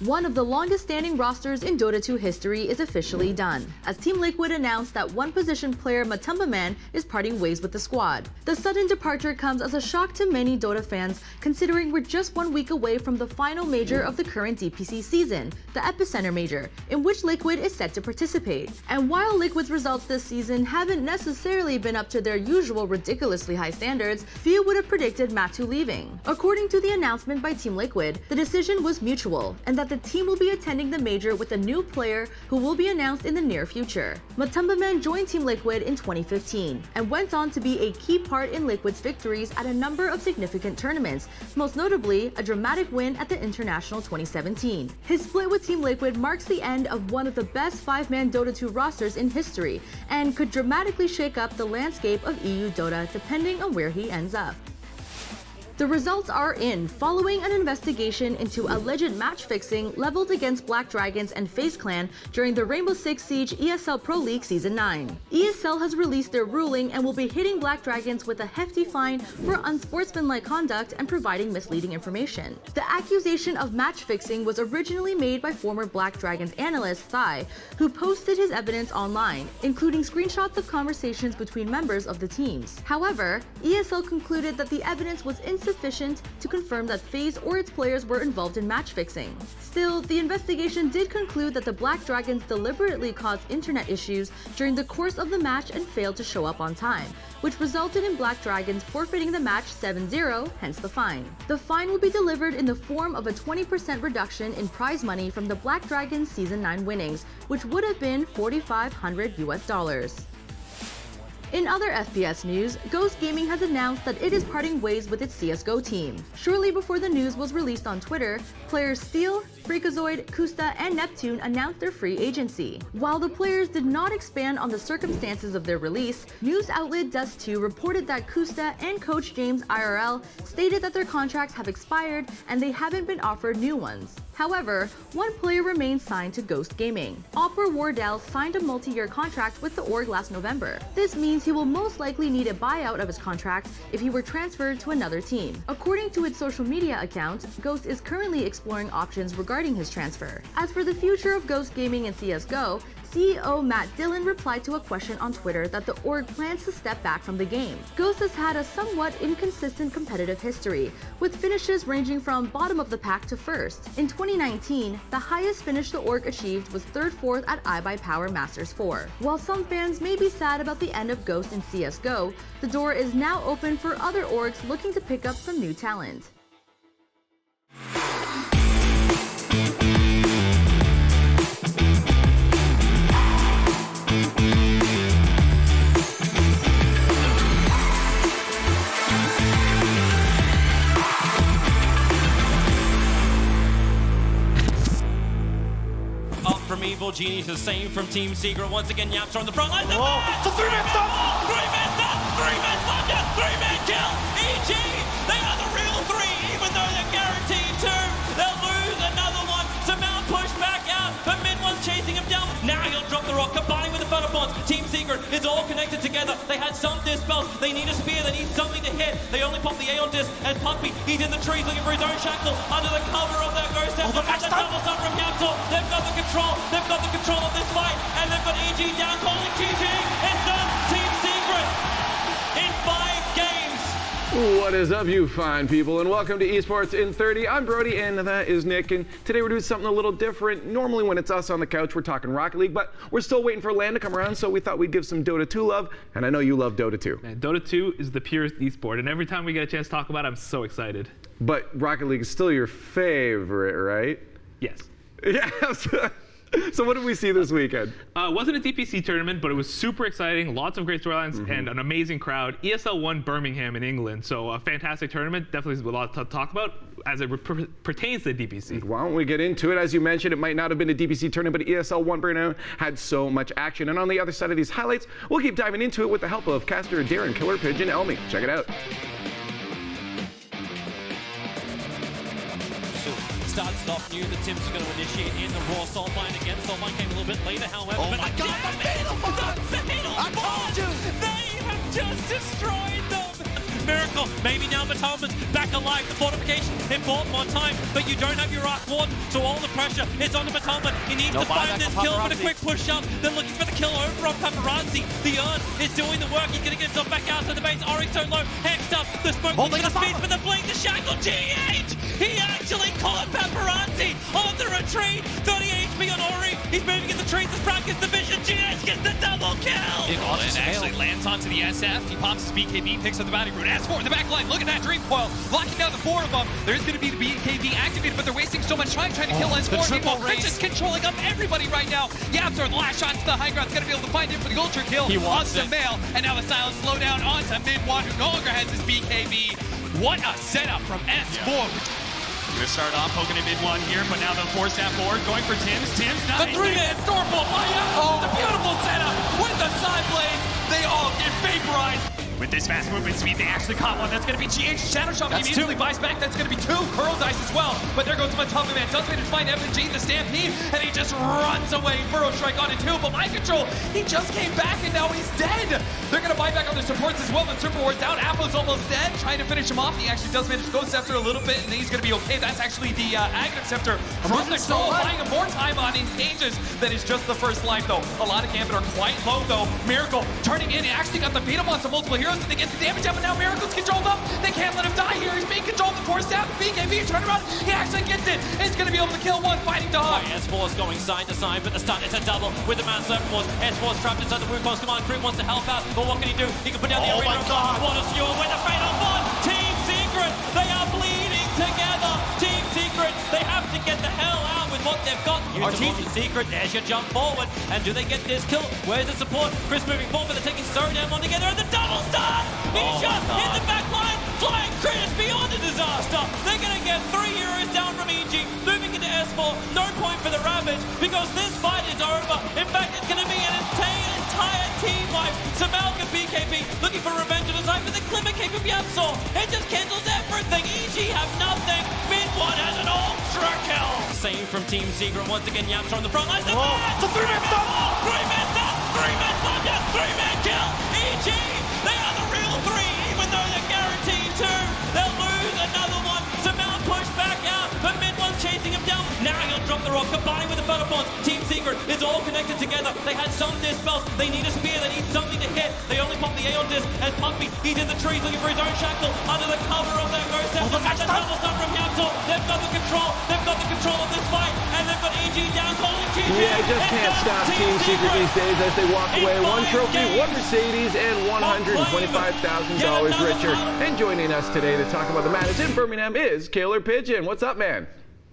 One of the longest-standing rosters in Dota 2 history is officially done, as Team Liquid announced that one position player Matumba Man is parting ways with the squad. The sudden departure comes as a shock to many Dota fans, considering we're just 1 week away from the final major of the current DPC season, the Epicenter Major, in which Liquid is set to participate. And while Liquid's results this season haven't necessarily been up to their usual ridiculously high standards, few would have predicted Matu leaving. According to the announcement by Team Liquid, the decision was mutual, and that the the team will be attending the major with a new player who will be announced in the near future. Matumba Man joined Team Liquid in 2015 and went on to be a key part in Liquid's victories at a number of significant tournaments, most notably a dramatic win at the International 2017. His split with Team Liquid marks the end of one of the best 5-man Dota 2 rosters in history and could dramatically shake up the landscape of EU Dota depending on where he ends up. The results are in, following an investigation into alleged match fixing leveled against Black Dragons and FaZe Clan during the Rainbow Six Siege ESL Pro League Season 9. ESL has released their ruling and will be hitting Black Dragons with a hefty fine for unsportsmanlike conduct and providing misleading information. The accusation of match fixing was originally made by former Black Dragons analyst Thai, who posted his evidence online, including screenshots of conversations between members of the teams. However, ESL concluded that the evidence was insufficient to confirm that FaZe or its players were involved in match fixing. Still, the investigation did conclude that the Black Dragons deliberately caused internet issues during the course of the match and failed to show up on time, which resulted in Black Dragons forfeiting the match 7-0, hence the fine. The fine will be delivered in the form of a 20% reduction in prize money from the Black Dragons Season 9 winnings, which would have been $4,500. In other FPS news, Ghost Gaming has announced that it is parting ways with its CSGO team. Shortly before the news was released on Twitter, players Steel, Freakazoid, Kusta, and Neptune announced their free agency. While the players did not expand on the circumstances of their release, news outlet Dust2 reported that Kusta and Coach James IRL stated that their contracts have expired and they haven't been offered new ones. However, one player remains signed to Ghost Gaming. Opera Wardell signed a multi-year contract with the org last November. This means he will most likely need a buyout of his contract if he were transferred to another team. According to its social media account, Ghost is currently exploring options regarding his transfer. As for the future of Ghost Gaming and CSGO, CEO Matt Dillon replied to a question on Twitter that the org plans to step back from the game. Ghost has had a somewhat inconsistent competitive history, with finishes ranging from bottom of the pack to first. In 2019, the highest finish the org achieved was 3rd/4th at iBuyPower Masters 4. While some fans may be sad about the end of Ghost in CSGO, the door is now open for other orgs looking to pick up some new talent. From Evil Genius, the same from Team Secret. Once again, Yaps are on the front line. It's a 3-man stop! 3-man stop! 3-man slapdown! 3-man kill! EG! They are the real three, even though they're guaranteed two. They'll lose another one. So Mount pushed back out, but Mid one's chasing him down. Now he'll drop the rock, combining with the Butterbots. Team Secret is all connected together. They had some dispels. They need a spear. They need something to hit. They only pop the Aeon disc as Puppy. He's in the trees looking for his own shackle under the cover of that ghost. Look at the double stun from Yapsel. They've got the control. They've got the control of this fight, and they've got EG down, calling GG. It's done. Team Secret in 5 games. What is up, you fine people, and welcome to Esports in 30. I'm Brody, and that is Nick, and today we're doing something a little different. Normally when it's us on the couch, we're talking Rocket League, but we're still waiting for LAN to come around, so we thought we'd give some Dota 2 love, and I know you love Dota 2. Man, Dota 2 is the purest esport, and every time we get a chance to talk about it, I'm so excited. But Rocket League is still your favorite, right? Yes. Yes. So what did we see this weekend? It wasn't a DPC tournament, but it was super exciting. Lots of great storylines and an amazing crowd. ESL won Birmingham in England, so a fantastic tournament. Definitely a lot to talk about as it pertains to the DPC. Why don't we get into it? As you mentioned, it might not have been a DPC tournament, but ESL won Birmingham had so much action. And on the other side of these highlights, we'll keep diving into it with the help of caster Darren Killer Pigeon Elmy. Check it out. Starts off new, the Tims are going to initiate in the Raw Soulmine again. Soulmine came a little bit later, however. Oh my God, the Beetle! I told you! They have just destroyed them! Miracle, maybe now Matumba's back alive. The fortification, it bought more time, but you don't have your Arc Warden, so all the pressure is on the Matumba. He needs to find this kill with a quick push up. They're looking for the kill over on Paparazzi. The Urn is doing the work. He's going to get himself back out to the base. Ori's so low, hexed up. The smoke for the speed for the blink, the shackle. GH! He actually caught Paparazzi on the retreat. 30 HP on Ori. He's moving in the trees as practice division. GH gets the double kill. And actually lands onto the SF. He pops his BKB, picks up the bounty route. S4 in the back line. Look at that dream coil. Locking down the 4 of them. There's going to be the BKB activated, but they're wasting so much time trying to kill S4. Meanwhile, Prince is controlling up everybody right now. Yapzor, the last shot to the high ground, is going to be able to find him for the ultra kill. He wants onto it. Mail, and now the silent slowdown onto Mid1, who no longer has his BKB. What a setup from S4. Gonna start off poking at mid-1 here, but now the force at forward going for Tim's. Nice. The 3-man stormbolt by Yapzor. The beautiful setup with the side blades. They all get vaporized. With this fast movement speed, they actually caught one. That's going to be GH. Shadow Shot immediately buys back. That's going to be 2 Curl Dice as well. But there goes Matama Man. Does manage to find FNG, the Stampede, and he just runs away. Burrow Strike on it too. But Mind Control, he just came back and now he's dead. They're going to buy back on their supports as well. The Super Ward down. Appo's almost dead. Trying to finish him off. He actually does manage to go Scepter a little bit, and he's going to be okay. That's actually the Aghanim Scepter from the Soul, buying him more time on engages than is just the first life though. A lot of Gambit are quite low though. Miracle turning in. He actually got the beat up on some multiple heroes and they get the damage up, and now Miracle's controlled up. They can't let him die here. He's being controlled and forced out. BKB turn around. He actually gets it. He's going to be able to kill one fighting dog. S4's going side to side, but the stun is a double with the man Surfforce. S4's trapped inside the Wukong's command. Creep wants to help out, but what can he do? He can put down the arena. What a skewer with the fatal one. Team Secret, they are bleeding together. Team Secret, they have to get the hell out with what they've got. Team Secret, there's your jump forward. And do they get this kill? Where's the support? Chris moving forward, but they're taking Stone on together, and the double stun! He's shot in the back line. Flying Chris beyond a disaster. They're going to get 3 heroes down from EG, moving into S4. No point for the Ravage because this fight is over. In fact, it's going to be an entire team wipe. Samalka BKB looking for revenge on his life with the Clipper kick of Yapzor. It just cancels everything. EG have nothing. Mid-1 has an ultra kill. Same from Team Secret. Once again, Yapzor on the front line. It's a 3-man stop. 3-man stop. 3-man stop. Yes, 3-man kill. EG, they are the real 3, even though they're guaranteed 2. They'll lose another one. Samal pushed back out, but Mid-1's chasing him down. Now he'll drop the rock, combining with the Butterfawns. Team Secret is all connected together. They had some dispels. They need a spear. They need something to hit. They only pop the Aeon disc as Pumpy, he's in the trees looking for his own shackle under the cover of their ghost. The double stun from Yapzor. They've got the control. They've got the control of this fight, and they've got EG down. Holding GG. Yeah, I just can't stop Team Secret these days as they walk away. 1 trophy, 1 Mercedes, and $125,000 richer. And joining us today to talk about the madness in Birmingham is Killer Pigeon. What's up, man?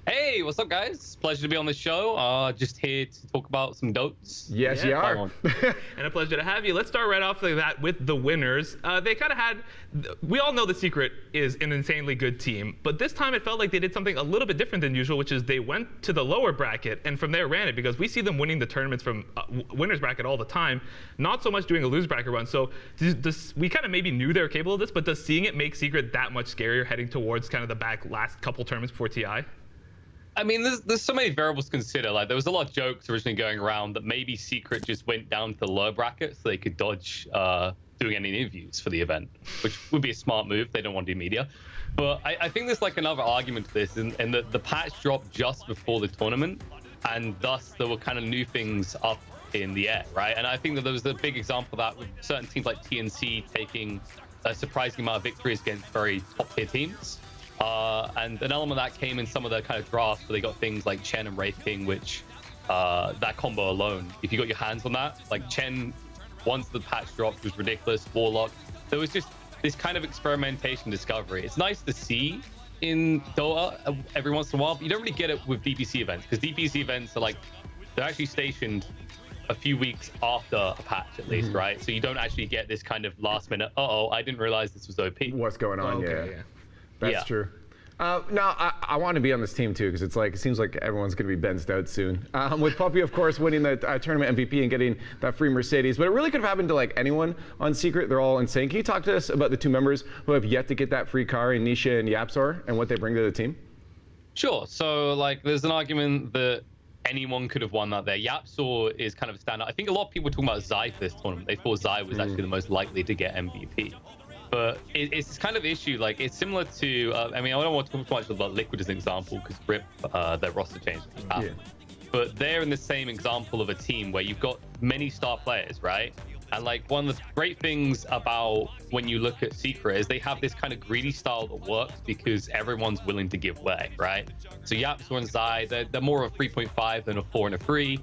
Hey, what's up, guys? Pleasure to be on the show. Just here to talk about some dotes. Yes, you are. And a pleasure to have you. Let's start right off like that with the winners. They kind of had, we all know the Secret is an insanely good team, but this time it felt like they did something a little bit different than usual, which is they went to the lower bracket and from there ran it, because we see them winning the tournaments from winners bracket all the time, not so much doing a lose bracket run. So we kind of maybe knew they were capable of this, but does seeing it make Secret that much scarier heading towards kind of the back last couple tournaments before TI? I mean, there's so many variables to consider. Like, there was a lot of jokes originally going around that maybe Secret just went down to the lower bracket so they could dodge doing any interviews for the event, which would be a smart move. They don't want to do media. But I think there's like another argument to this, and that the patch dropped just before the tournament, and thus there were kind of new things up in the air, right? And I think that there was a big example of that with certain teams like TNC taking a surprising amount of victories against very top-tier teams. And an element of that came in some of the kind of drafts where they got things like Chen and Wraith King, which that combo alone, if you got your hands on that, like Chen, once the patch dropped, was ridiculous. Warlock, there was just this kind of experimentation discovery. It's nice to see in Dota every once in a while, but you don't really get it with DPC events, because DPC events are like, they're actually stationed a few weeks after a patch at least, right? So you don't actually get this kind of last minute, uh-oh, I didn't realize this was OP. What's going on? Okay, yeah. That's true. Now, I want to be on this team too, because it's like, it seems like everyone's going to be benched out soon. With Puppy, of course, winning the tournament MVP and getting that free Mercedes, but it really could have happened to like anyone on Secret. They're all insane. Can you talk to us about the 2 members who have yet to get that free car, in Nisha and Yapzor, and what they bring to the team? Sure. So like, there's an argument that anyone could have won that there. Yapzor is kind of a standout. I think a lot of people were talking about Zai for this tournament. They thought Zai was actually the most likely to get MVP. But it's this kind of issue, like it's similar to, I mean, I don't want to talk too much about Liquid as an example, because RIP, their roster changed. Yeah. But they're in the same example of a team where you've got many star players, right? And like one of the great things about when you look at Secret is they have this kind of greedy style that works because everyone's willing to give way, right? So Yapzor and Zai, they're more of a 3.5 than a 4 and a 3.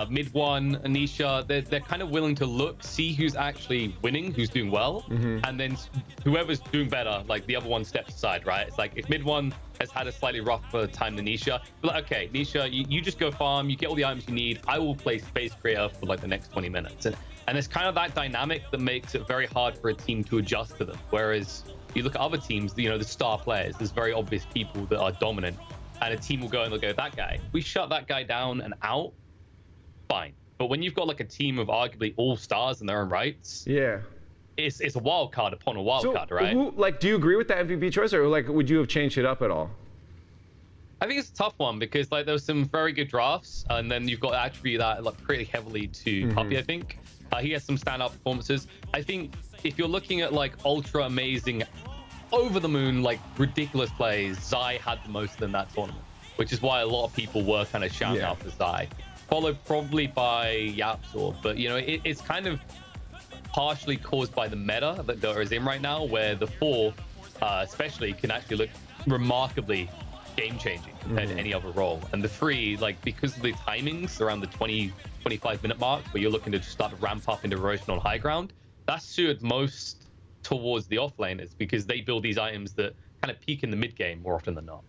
Mid one, Anisha, they're kind of willing to look, see who's actually winning, who's doing well, and then whoever's doing better, like the other one steps aside, right? It's like if mid one has had a slightly rougher time than Nisha, but like, okay, Nisha, you just go farm, you get all the items you need. I will play Space Creator for like the next 20 minutes. And it's kind of that dynamic that makes it very hard for a team to adjust to them. Whereas you look at other teams, you know, the star players, there's very obvious people that are dominant, and a team will go and they'll go, that guy, we shut that guy down and out, fine. But when you've got like a team of arguably all stars in their own rights, yeah, it's a wild card upon a wild card, right? Do you agree with that MVP choice, or like would you have changed it up at all? I think it's a tough one because like there was some very good drafts, and then you've got to attribute that like pretty heavily to Puppy. I think he has some standout performances. I think if you're looking at like ultra amazing, over the moon, like ridiculous plays, Zai had the most in that tournament, which is why a lot of people were kind of shouting out for Zai. Followed probably by Yapzor, but you know it's kind of partially caused by the meta that Dota is in right now, where the 4 especially can actually look remarkably game-changing compared to any other role, and the 3, like because of the timings around the 20-25 minute mark where you're looking to just start to ramp up into erosion on high ground, that's suited most towards the offlaners because they build these items that kind of peak in the mid game more often than not.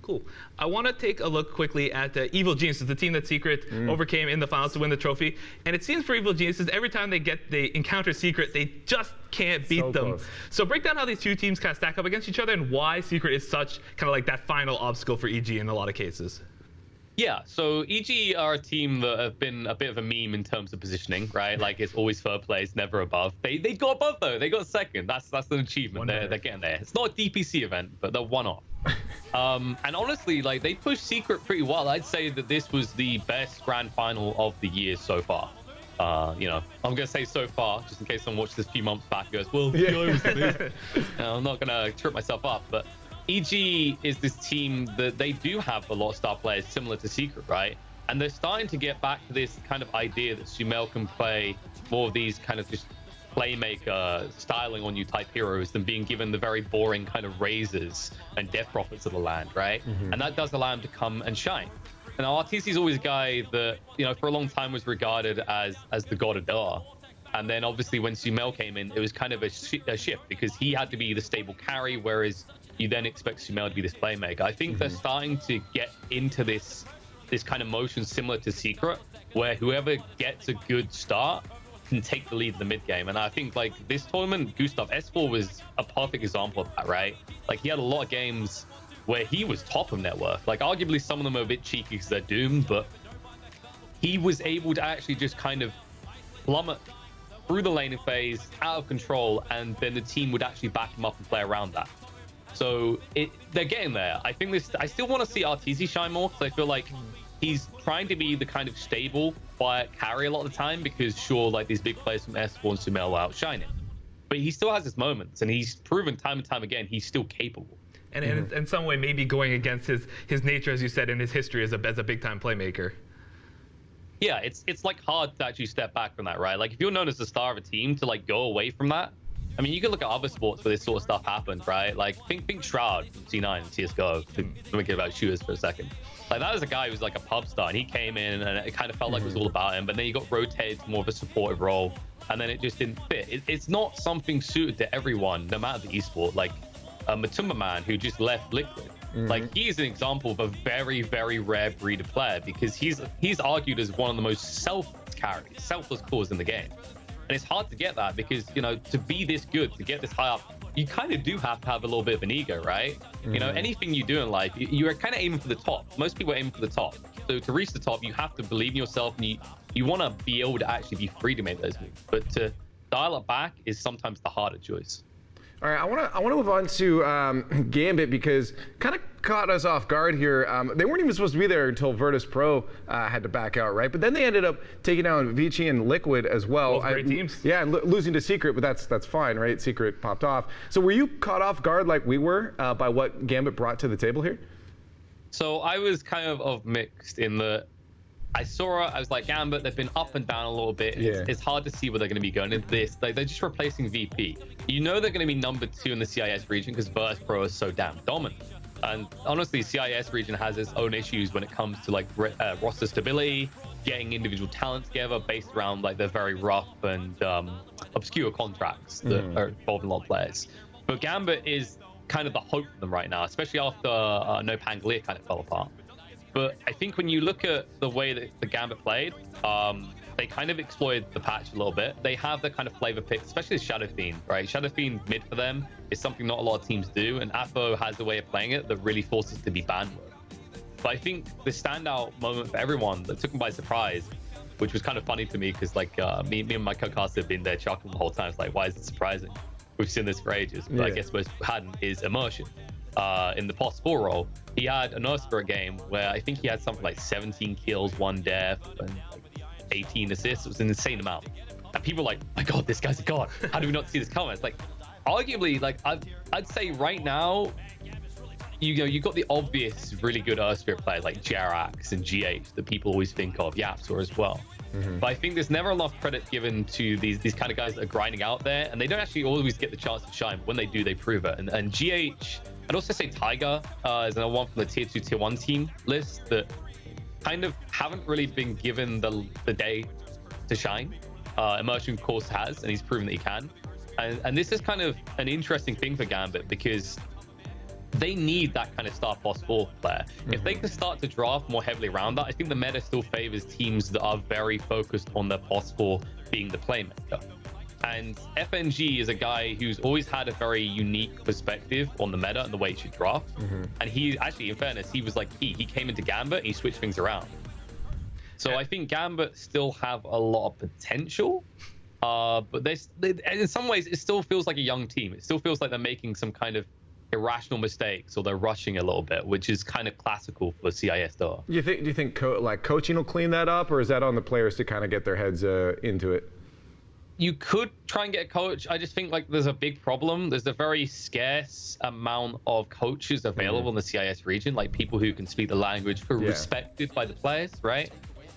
Cool. I want to take a look quickly at Evil Geniuses, the team that Secret overcame in the finals to win the trophy. And it seems for Evil Geniuses, every time they encounter Secret, they just can't beat them. Close. So break down how these two teams kind of stack up against each other and why Secret is such kind of like that final obstacle for EG in a lot of cases. Yeah, so EG are a team that have been a bit of a meme in terms of positioning, right? Like it's always third place, never above. They got above though. They got second. That's an achievement. They're getting there. It's not a DPC event, but they're one off. And honestly, like they pushed Secret pretty well. I'd say that this was the best grand final of the year so far. You know, I'm gonna say so far, just in case someone watched this a few months back and goes, well, I'm not gonna trip myself up, but EG is this team that they do have a lot of star players similar to Secret, right? And they're starting to get back to this kind of idea that Sumail can play more of these kind of just playmaker styling on you type heroes than being given the very boring kind of razors and death prophets of the land, right? And that does allow him to come and shine. And RTC is always a guy that, you know, for a long time was regarded as the god of Dota. And then obviously when Sumail came in, it was kind of a shift because he had to be the stable carry, whereas you then expect Sumail to be this playmaker. I think they're starting to get into this kind of motion similar to Secret, where whoever gets a good start can take the lead in the mid game. And I think like this tournament, Gustav S4 was a perfect example of that, right? Like he had a lot of games where he was top of net worth. Like arguably some of them are a bit cheeky because they're doomed, but he was able to actually just kind of plummet through the laning phase, out of control, and then the team would actually back him up and play around that. So they're getting there. I think I still want to see RTZ shine more because I feel like he's trying to be the kind of stable, quiet carry a lot of the time because sure, like these big players from S4 and Sumail will outshine him. But he still has his moments, and he's proven time and time again he's still capable. And in some way, maybe going against his nature, as you said, in his history as a big-time playmaker. Yeah, it's like hard to actually step back from that, right? Like if you're known as the star of a team, to like go away from that. I mean, you can look at other sports where this sort of stuff happened, right? Like think Shroud from C9 and CSGO. Thinking about shooters for a second. Like that was a guy who was like a pub star, and he came in and it kind of felt like it was all about him. But then he got rotated to more of a supportive role, and then it just didn't fit. It's not something suited to everyone, no matter the esport. Like Matumba Man, who just left Liquid. Like he's an example of a very, very rare breed of player because he's argued as one of the most selfless cores in the game. And it's hard to get that because, you know, to be this good, to get this high up, you kind of do have to have a little bit of an ego, right? You know, anything you do in life, you are kind of aiming for the top. Most people are aiming for the top. So to reach the top, you have to believe in yourself, and you want to be able to actually be free to make those moves. But to dial it back is sometimes the harder choice. All right, I want to move on to Gambit because kind of caught us off guard here. They weren't even supposed to be there until Virtus Pro had to back out, right? But then they ended up taking down Vici and Liquid as well. Both great teams. Yeah, and losing to Secret, but that's fine, right? Secret popped off. So were you caught off guard like we were by what Gambit brought to the table here? So I was kind of mixed in the. I saw it, I was like, Gambit, they've been up and down a little bit. It's hard to see where they're going to be going into this. Like, they're just replacing VP. You know they're going to be number 2 in the CIS region because Virtus Pro is so damn dominant. And honestly, CIS region has its own issues when it comes to like roster stability, getting individual talent together based around like the very rough and obscure contracts that are involving a lot of players. But Gambit is kind of the hope for them right now, especially after No Pangolier kind of fell apart. But I think when you look at the way that the Gambit played, they kind of exploited the patch a little bit. They have the kind of flavor pick, especially Shadow Fiend, right? Shadow Fiend mid for them is something not a lot of teams do, and Apo has a way of playing it that really forces to be bandwidth. But I think the standout moment for everyone that took them by surprise, which was kind of funny to me because like me and my co-caster have been there chuckling the whole time. It's like, why is it surprising? We've seen this for ages, but I guess most hadn't, is Immersion. In the post-4 role, he had an Ursa game where I think he had something like 17 kills, 1 death, and like 18 assists. It was an insane amount. And people were like, my God, this guy's a god. How do we not see this coming? It's like, arguably, like I'd say right now, you've got the obvious really good Earth Spirit players like Jerax and GH that people always think of, Yapsor as well. But I think there's never enough credit given to these kind of guys that are grinding out there, and they don't actually always get the chance to shine, but when they do, they prove it. And GH, I'd also say Tiger is another one from the tier 2, tier 1 team list that kind of haven't really been given the day to shine. Immersion, of course, has, and he's proven that he can. And this is kind of an interesting thing for Gambit because they need that kind of star post-4 player. If they can start to draft more heavily around that, I think the meta still favors teams that are very focused on their post-4 being the playmaker. And FNG is a guy who's always had a very unique perspective on the meta and the way it should draft. And he actually, in fairness, he was like he came into Gambit and he switched things around. So I think Gambit still have a lot of potential. But in some ways, it still feels like a young team. It still feels like they're making some kind of irrational mistakes or they're rushing a little bit, which is kind of classical for CIS though. Do you think coaching will clean that up, or is that on the players to kind of get their heads into it? You could try and get a coach. I just think like there's a big problem. There's a very scarce amount of coaches available in the CIS region, like people who can speak the language, who are respected by the players, right?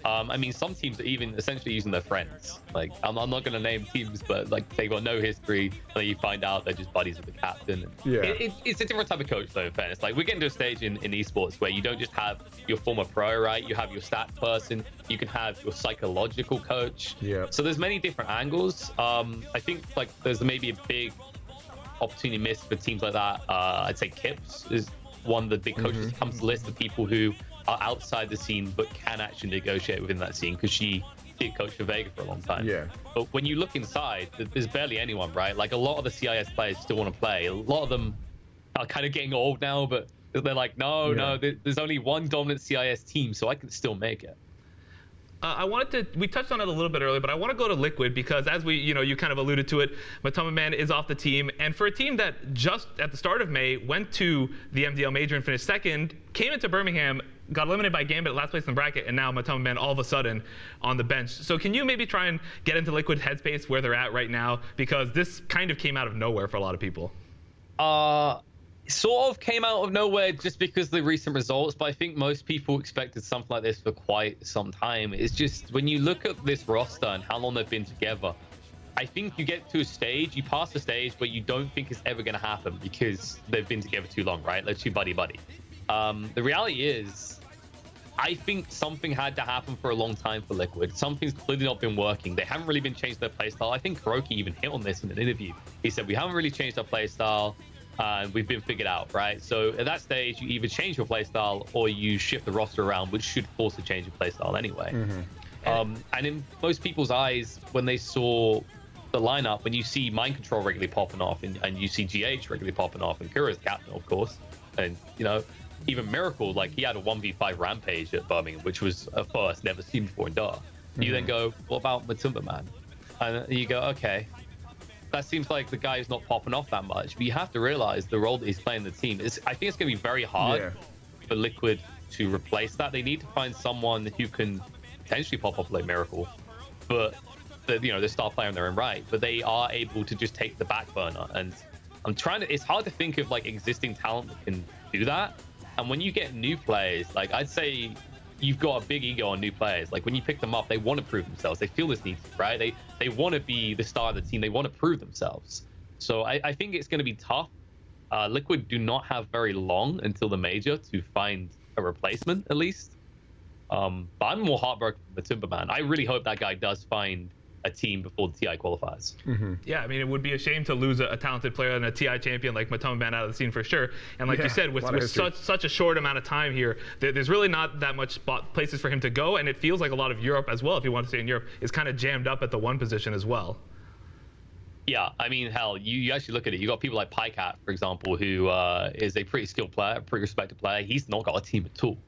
I mean, some teams are even essentially using their friends. Like, I'm not going to name teams, but like they've got no history, and then you find out they're just buddies with the captain. It's a different type of coach, though, in fairness. Like, we're getting to a stage in esports where you don't just have your former pro, right? You have your stats person, you can have your psychological coach. So there's many different angles. I think like there's maybe a big opportunity missed for teams like that. I'd say Kips is one of the big coaches that comes to the list of people who are outside the scene but can actually negotiate within that scene because she did coach for Vega for a long time. But when you look inside, there's barely anyone, right? Like a lot of the CIS players still want to play. A lot of them are kind of getting old now, but they're like, no, there's only one dominant CIS team, so I can still make it. We touched on it a little bit earlier, but I want to go to Liquid because as you kind of alluded to it, Matoma Man is off the team. And for a team that just at the start of May went to the MDL Major and finished second, came into Birmingham, got eliminated by Gambit last place in the bracket, and now Matoma Man all of a sudden on the bench. So can you maybe try and get into Liquid headspace where they're at right now? Because this kind of came out of nowhere for a lot of people. Sort of came out of nowhere just because of the recent results, but I think most people expected something like this for quite some time. It's just when you look at this roster and how long they've been together, I think you get to a stage, you pass a stage where you don't think it's ever going to happen because they've been together too long, right? Let's do buddy-buddy. The reality is, I think something had to happen for a long time for Liquid. Something's clearly not been working. They haven't really been changing their playstyle. I think Kuroki even hit on this in an interview. He said, we haven't really changed our playstyle. We've been figured out, right? So at that stage, you either change your playstyle or you shift the roster around, which should force a change of playstyle anyway. And in most people's eyes, when they saw the lineup, when you see Mind Control regularly popping off and you see GH regularly popping off and Kura's captain, of course, and even Miracle, like he had a 1v5 rampage at Birmingham, which was a first never seen before in Dart. You then go, what about Matumba Man? And you go, okay. That seems like the guy is not popping off that much, but you have to realize the role that he's playing in the team is. I think it's going to be very hard for Liquid to replace that. They need to find someone who can potentially pop up like Miracle, but the star player in their own right. But they are able to just take the back burner. And I'm trying to. It's hard to think of like existing talent that can do that. And when you get new players, like I'd say, you've got a big ego on new players. Like when you pick them up, they want to prove themselves. They feel this need, right? They want to be the star of the team. They want to prove themselves. So I think it's going to be tough. Liquid do not have very long until the major to find a replacement, at least. But I'm more heartbroken for Matumba, man. I really hope that guy does find a team before the TI qualifies. Yeah, I mean, it would be a shame to lose a talented player and a TI champion like Matumba out of the scene for sure. And like you said, with such a short amount of time here, there's really not that much places for him to go, and it feels like a lot of Europe as well, if you want to stay in Europe, is kind of jammed up at the 1 position as well. Yeah, I mean, hell, you actually look at it. You got people like Pycat, for example, who is a pretty skilled player, pretty respected player. He's not got a team at all.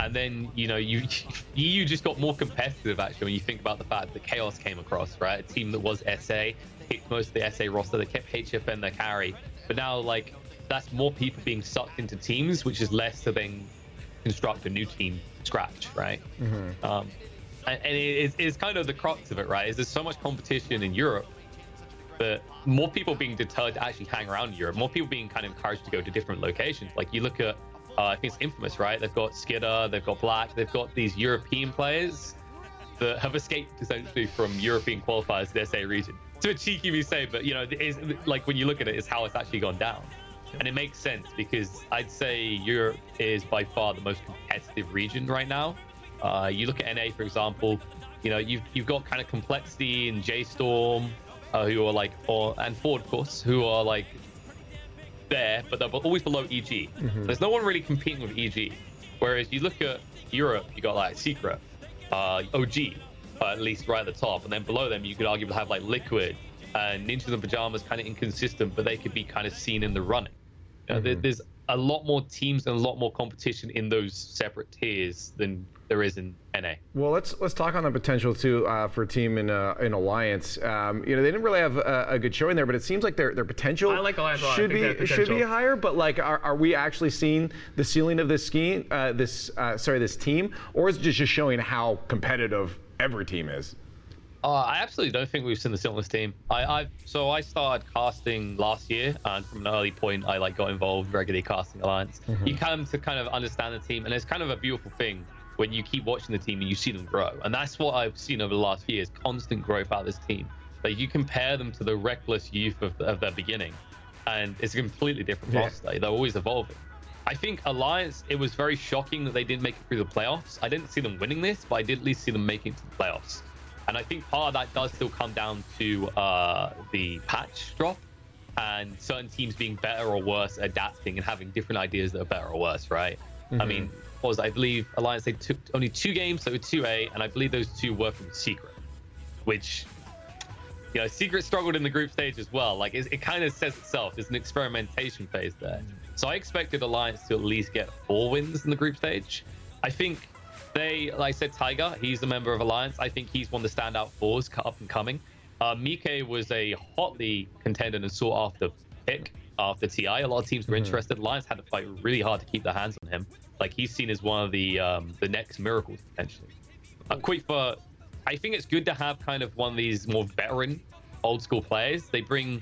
And then, you know, you just got more competitive, actually, when you think about the fact that Chaos came across, right? A team that was SA, picked most of the SA roster, they kept HFN their carry. But now, like, that's more people being sucked into teams, which is less to then construct a new team from scratch, right? And it's kind of the crux of it, right? Is there's so much competition in Europe that more people being deterred to actually hang around Europe, more people being kind of encouraged to go to different locations. Like, you look at I think it's Infamous, right? They've got Skidder, they've got Black, they've got these European players that have escaped essentially from European qualifiers to the SA region. It's a bit cheeky me say, but you know, it's, like when you look at it, it's how it's actually gone down. And it makes sense because I'd say Europe is by far the most competitive region right now. You look at NA, for example, you know, you've got kind of Complexity and J-Storm, who are like, and Ford, of course, who are like there, but they're always below EG. There's no one really competing with EG. Whereas you look at Europe, you got like Secret, OG, at least right at the top, and then below them you could arguably have like Liquid and Ninjas and Pajamas, kind of inconsistent, but they could be kind of seen in the running. You know, there's a lot more teams and a lot more competition in those separate tiers than there is in NA. Well, let's talk on the potential too for a team in Alliance. You know, they didn't really have a good showing there, but it seems like their potential I like Alliance a lot. should be higher. But like, are we actually seeing the ceiling of this scheme? This team, or is it just showing how competitive every team is? I absolutely don't think we've seen the ceiling of this team. So I started casting last year, and from an early point, I got involved regularly casting Alliance. You come to kind of understand the team, and it's kind of a beautiful thing when you keep watching the team and you see them grow. And that's what I've seen over the last few years, constant growth out of this team. Like, you compare them to the reckless youth of their beginning, and it's a completely different roster. They're always evolving. I think Alliance, it was very shocking that they didn't make it through the playoffs. I didn't see them winning this, but I did at least see them making it to the playoffs. And I think part of that does still come down to the patch drop and certain teams being better or worse, adapting and having different ideas that are better or worse, right? I mean, I believe Alliance, they took only 2 games, so 2A, and I believe those 2 were from Secret, which, you know, Secret struggled in the group stage as well. Like, it kind of says itself. There's an experimentation phase there. So I expected Alliance to at least get 4 wins in the group stage. I think like I said, Tiger, he's a member of Alliance. I think he's one of the standout 4s up and coming. Mike was a hotly contended and sought after pick after TI. A lot of teams were interested. Alliance had to fight really hard to keep their hands on him. Like, he's seen as one of the next miracles potentially. I think it's good to have kind of one of these more veteran, old school players. They bring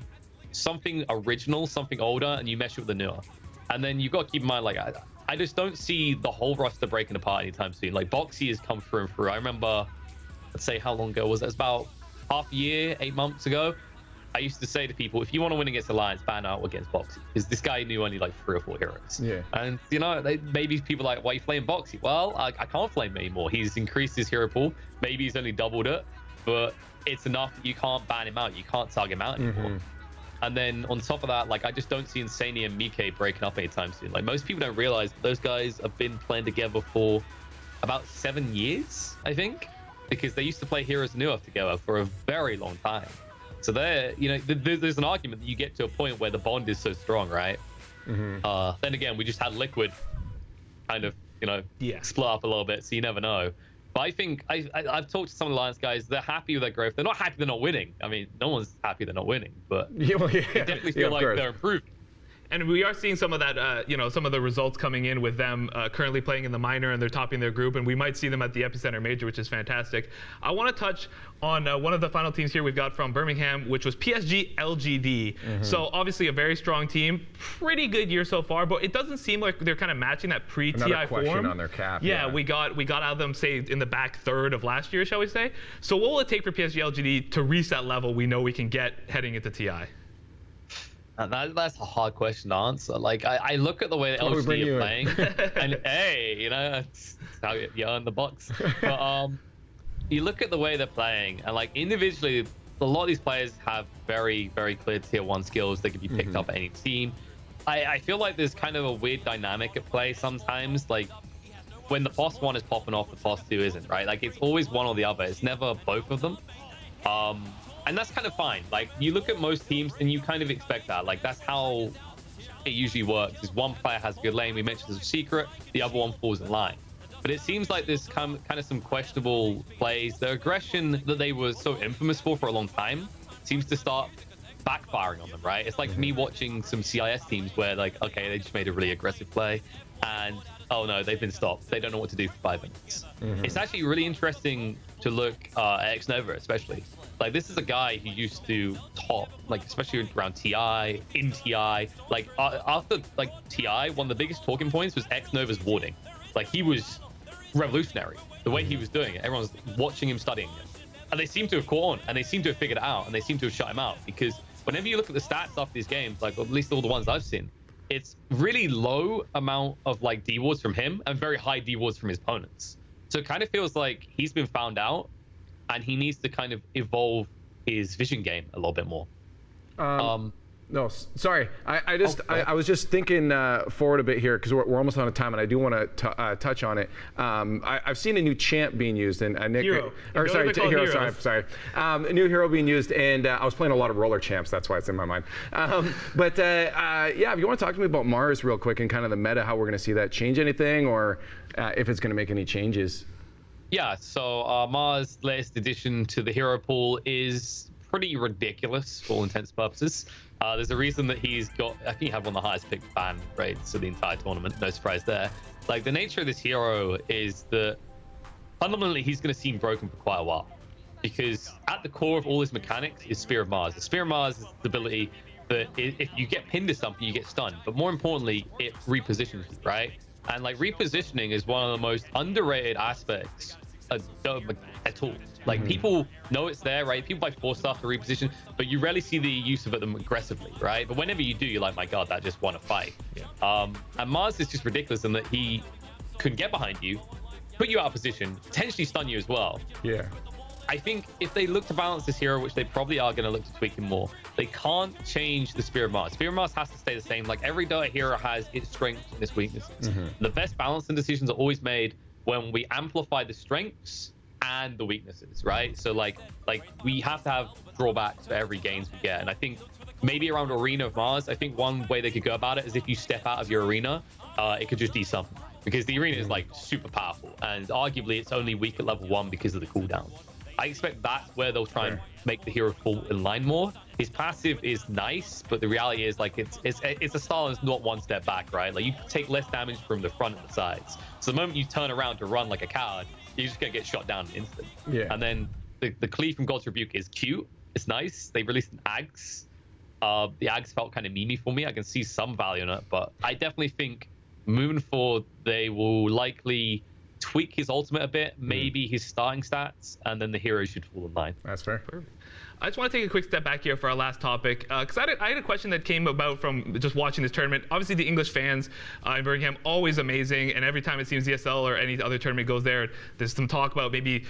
something original, something older, and you mesh it with the newer. And then you've got to keep in mind, like, I just don't see the whole roster breaking apart anytime soon. Like, Boxy has come through and through. I remember, let's say, how long ago was it? It was about half a year, 8 months ago. I used to say to people, if you want to win against Alliance, ban out against Boxy, because this guy knew only like 3 or 4 heroes. Yeah. And you know, maybe people are like, why are you playing Boxy? Well, I can't play him anymore. He's increased his hero pool. Maybe he's only doubled it, but it's enough that you can't ban him out. You can't target him out anymore. And then on top of that, like, I just don't see Insania and Mike breaking up anytime soon. Like, most people don't realize those guys have been playing together for about 7 years, I think, because they used to play Heroes and Nuof together for a very long time. So you know, there's an argument that you get to a point where the bond is so strong, right? Then again, we just had Liquid kind of, you know, split up a little bit, so you never know. But I think I've talked to some of the Alliance guys. They're happy with their growth. They're not happy they're not winning. I mean, no one's happy they're not winning, but they definitely feel like they're improving. And we are seeing some of that, you know, some of the results coming in with them currently playing in the minor, and they're topping their group, and we might see them at the Epicenter Major, which is fantastic. I want to touch on one of the final teams here we've got from Birmingham, which was PSG LGD. So obviously a very strong team, pretty good year so far, but it doesn't seem like they're kind of matching that pre-TI form. Another question on their cap. Yeah, we got out of them, say, in the back third of last year, shall we say. So what will it take for PSG LGD to reach that level we know we can get heading into TI? That's a hard question to answer. Like, I look at the way that LGD are playing, and hey, you know, how you earn the bucks. But you look at the way they're playing, and like individually, a lot of these players have very, very clear tier 1 skills that can be picked up at any team. I feel like there's kind of a weird dynamic at play sometimes. Like when the POS 1 is popping off, the POS 2 isn't, right? Like it's always one or the other. It's never both of them. And that's kind of fine. Like you look at most teams and you kind of expect that. Like that's how it usually works, is one player has a good lane, we mentioned there's a secret, the other one falls in line. But it seems like there's kind of some questionable plays. The aggression that they were so infamous for a long time seems to start backfiring on them, right? It's like me watching some CIS teams where like, okay, they just made a really aggressive play and oh no, they've been stopped. They don't know what to do for 5 minutes. It's actually really interesting to look at Xnova especially. Like this is a guy who used to top, like especially around TI, in TI. Like after like TI, one of the biggest talking points was Xnova's warding. Like he was revolutionary, the way he was doing it. Everyone's watching him, studying it. And they seem to have caught on, and they seem to have figured it out, and they seem to have shut him out. Because whenever you look at the stats after these games, like at least all the ones I've seen, it's really low amount of like D wards from him and very high D wards from his opponents. So it kind of feels like he's been found out, and he needs to kind of evolve his vision game a little bit more. No, sorry. I was just thinking forward a bit here because we're almost out of time, and I do want to touch on it. I've seen a new champ being used, and Nick, Hero. or sorry, hero. Heroes. Sorry. A new hero being used, and I was playing a lot of roller champs. That's why it's in my mind. But yeah, if you want to talk to me about Mars real quick and kind of the meta, how we're going to see that change anything, or if it's going to make any changes. Yeah, so Mars' latest addition to the hero pool is pretty ridiculous for all intents and purposes. There's a reason that he's got, I think he had one of the highest pick ban rates of the entire tournament. No surprise there. Like the nature of this hero is that fundamentally he's going to seem broken for quite a while, because at the core of all his mechanics is Spear of Mars. The Spear of Mars is the ability that if you get pinned to something, you get stunned. But more importantly, it repositions you, right? And like repositioning is one of the most underrated aspects at all. Like people know it's there, right? People buy 4 stuff to reposition, but you rarely see the use of them aggressively, right? But whenever you do, you're like, my God, that just won a fight. Yeah. And Mars is just ridiculous in that he can get behind you, put you out of position, potentially stun you as well. Yeah. I think if they look to balance this hero, which they probably are going to look to tweak him more, they can't change the Spear of Mars. Spear of Mars has to stay the same. Like every Dota hero has its strengths and its weaknesses. The best balancing decisions are always made when we amplify the strengths and the weaknesses, right? So like we have to have drawbacks for every gains we get. And I think maybe around Arena of Mars, I think one way they could go about it is if you step out of your arena, it could just desum, because the arena is like super powerful, and arguably it's only weak at level 1 because of the cooldown. I expect that's where they'll try and make the hero fall in line more. His passive is nice, but the reality is like it's a style that's not one step back, right? Like you take less damage from the front and the sides. So the moment you turn around to run like a coward, you're just gonna get shot down in an instant. Yeah. And then the cleave from God's Rebuke is cute. It's nice. They released an Ags. The Ags felt kind of memey for me. I can see some value in it, but I definitely think moving forward, they will likely tweak his ultimate a bit, maybe his starting stats, and then the hero should fall in line. That's fair. Perfect. I just want to take a quick step back here for our last topic, because I had a question that came about from just watching this tournament. Obviously, the English fans in Birmingham, always amazing, and every time it seems ESL or any other tournament goes there, there's some talk about maybe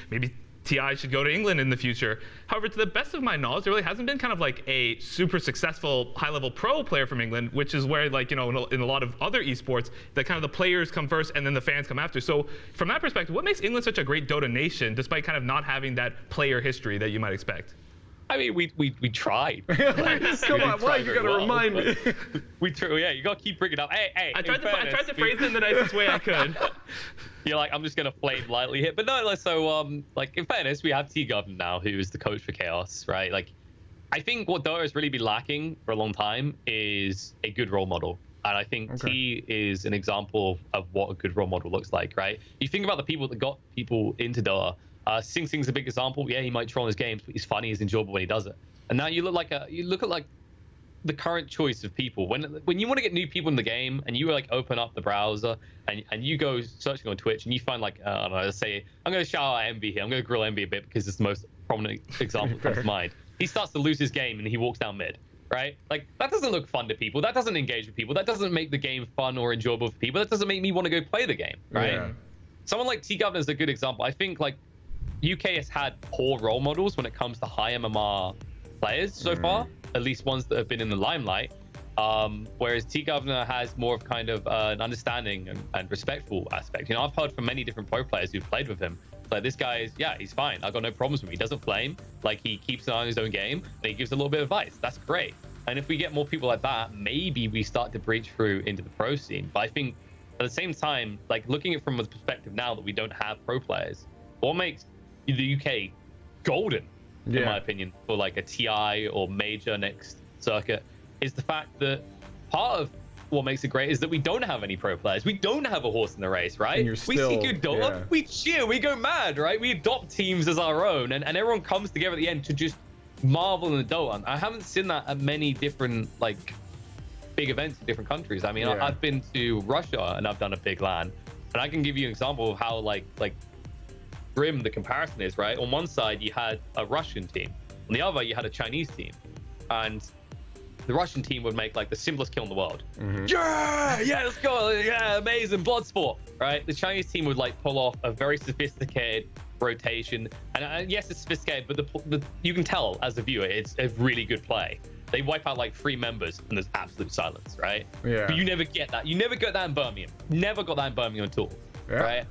TI should go to England in the future. However, to the best of my knowledge, there really hasn't been kind of like a super successful high-level pro player from England, which is where, like, you know, in a lot of other esports, that kind of the players come first and then the fans come after. So from that perspective, what makes England such a great Dota nation, despite kind of not having that player history that you might expect? I mean, we tried. Come on, why you gotta remind me? Yeah, you gotta keep bringing it up. Hey, I tried to phrase it in the nicest way I could. You're like, I'm just gonna flame lightly here, but no. So, like in fairness, we have T Governor now, who is the coach for Chaos, right? Like, I think what Dota has really been lacking for a long time is a good role model, and I think T is an example of what a good role model looks like, right? You think about the people that got people into Dota. Sing Sing's a big example. Yeah, he might troll in his games, but he's funny, he's enjoyable when he does it. And now you look at like the current choice of people. When you want to get new people in the game, and you like open up the browser and you go searching on Twitch and you find like I don't know, let's say I'm going to shout out Envy here. I'm going to grill Envy a bit because it's the most prominent example that comes to mind. He starts to lose his game and he walks down mid, right? Like that doesn't look fun to people. That doesn't engage with people. That doesn't make the game fun or enjoyable for people. That doesn't make me want to go play the game, right? Yeah. someone like T-Governor is a good example. I think like UK has had poor role models when it comes to high MMR players so far, at least ones that have been in the limelight. Whereas T-Governor has more of kind of an understanding and respectful aspect. You know, I've heard from many different pro players who've played with him. Like, this guy is, yeah, he's fine. I've got no problems with him. He doesn't flame. Like, he keeps an eye on his own game, and he gives a little bit of advice. That's great. And if we get more people like that, maybe we start to breach through into the pro scene. But I think at the same time, like, looking at it from the perspective now that we don't have pro players, what makes the UK golden, in my opinion, for like a TI or major next circuit is the fact that part of what makes it great is that we don't have any pro players. We don't have a horse in the race, right? We see good Dota, we cheer, we go mad, right? We adopt teams as our own, and everyone comes together at the end to just marvel in the Dota. I haven't seen that at many different like big events in different countries. I mean, I've been to Russia and I've done a big LAN, and I can give you an example of how like grim the comparison is, right? On one side you had a Russian team, on the other you had a Chinese team, and the Russian team would make like the simplest kill in the world. Yeah, let's go. Yeah, amazing blood sport, right? The Chinese team would like pull off a very sophisticated rotation, and yes, it's sophisticated, but you can tell as a viewer it's a really good play. They wipe out like 3 members and there's absolute silence, right? Yeah. But you never get that. You never get that in Birmingham. Never got that in Birmingham at all, right?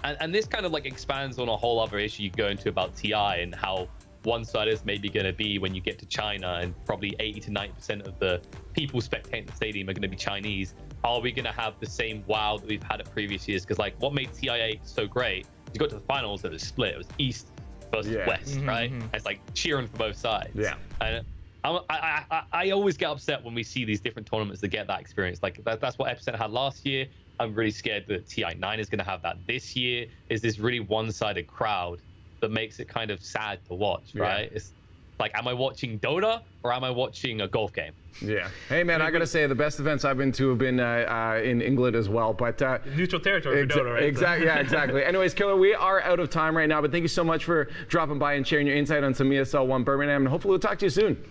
And this kind of like expands on a whole other issue you go into about TI and how one-sided is maybe going to be when you get to China, and probably 80 to 90% of the people spectating the stadium are going to be Chinese. Are we going to have the same wow that we've had at previous years? Because like what made TI8 so great, you got to the finals, it was split. It was East versus West, right? And it's like cheering for both sides. Yeah. And I always get upset when we see these different tournaments that get that experience. Like that's what Epicenter had last year. I'm really scared that TI9 is going to have that this year. Is this really one-sided crowd that makes it kind of sad to watch, right? It's like, am I watching Dota or am I watching a golf game? Yeah. Hey, man, I got to say, the best events I've been to have been in England as well. But neutral territory for Dota, right? Exactly. Yeah, exactly. Anyways, Killer, we are out of time right now, but thank you so much for dropping by and sharing your insight on some ESL 1 Birmingham, and hopefully we'll talk to you soon.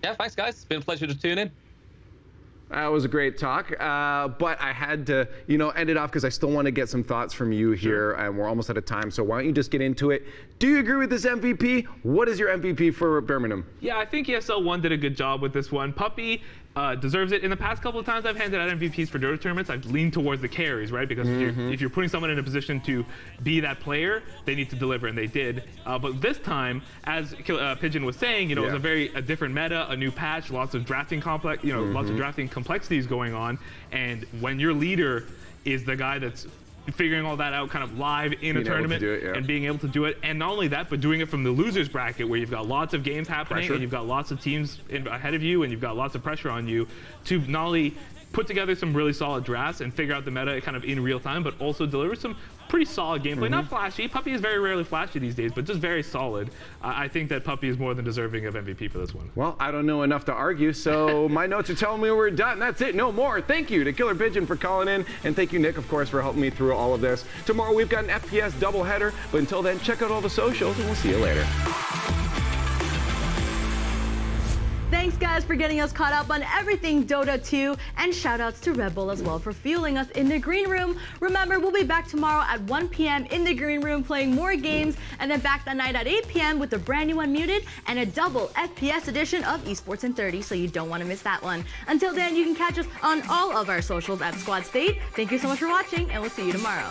Yeah, thanks, guys. It's been a pleasure to tune in. That was a great talk, but I had to, end it off because I still want to get some thoughts from you here, and we're almost out of time. So why don't you just get into it? Do you agree with this MVP? What is your MVP for Birmingham? Yeah, I think ESL 1 did a good job with this one. Puppey deserves it. In the past couple of times I've handed out MVPs for Dota tournaments, I've leaned towards the carries, right? Because if you're putting someone in a position to be that player, they need to deliver, and they did. But this time, as Pigeon was saying, it was a different meta, a new patch, lots of drafting lots of drafting complexities going on. And when your leader is the guy that's figuring all that out kind of live in a tournament and being able to do it, and not only that, but doing it from the losers bracket where you've got lots of games happening and you've got lots of teams ahead of you and you've got lots of pressure on you to not only put together some really solid drafts and figure out the meta kind of in real time, but also deliver some pretty solid gameplay. Not flashy. Puppey is very rarely flashy these days, but just very solid. I think that Puppey is more than deserving of MVP for this one. Well, I don't know enough to argue, so my notes are telling me we're done. That's it. No more. Thank you to Killer Pigeon for calling in, and thank you, Nick, of course, for helping me through all of this. Tomorrow we've got an FPS doubleheader, but until then, check out all the socials, and we'll see you later. Thanks, guys, for getting us caught up on everything Dota 2, and shout-outs to Red Bull as well for fueling us in the green room. Remember, we'll be back tomorrow at 1 p.m. in the green room playing more games, and then back that night at 8 p.m. with the brand new Unmuted and a double FPS edition of Esports in 30, so you don't want to miss that one. Until then, you can catch us on all of our socials at Squad State. Thank you so much for watching, and we'll see you tomorrow.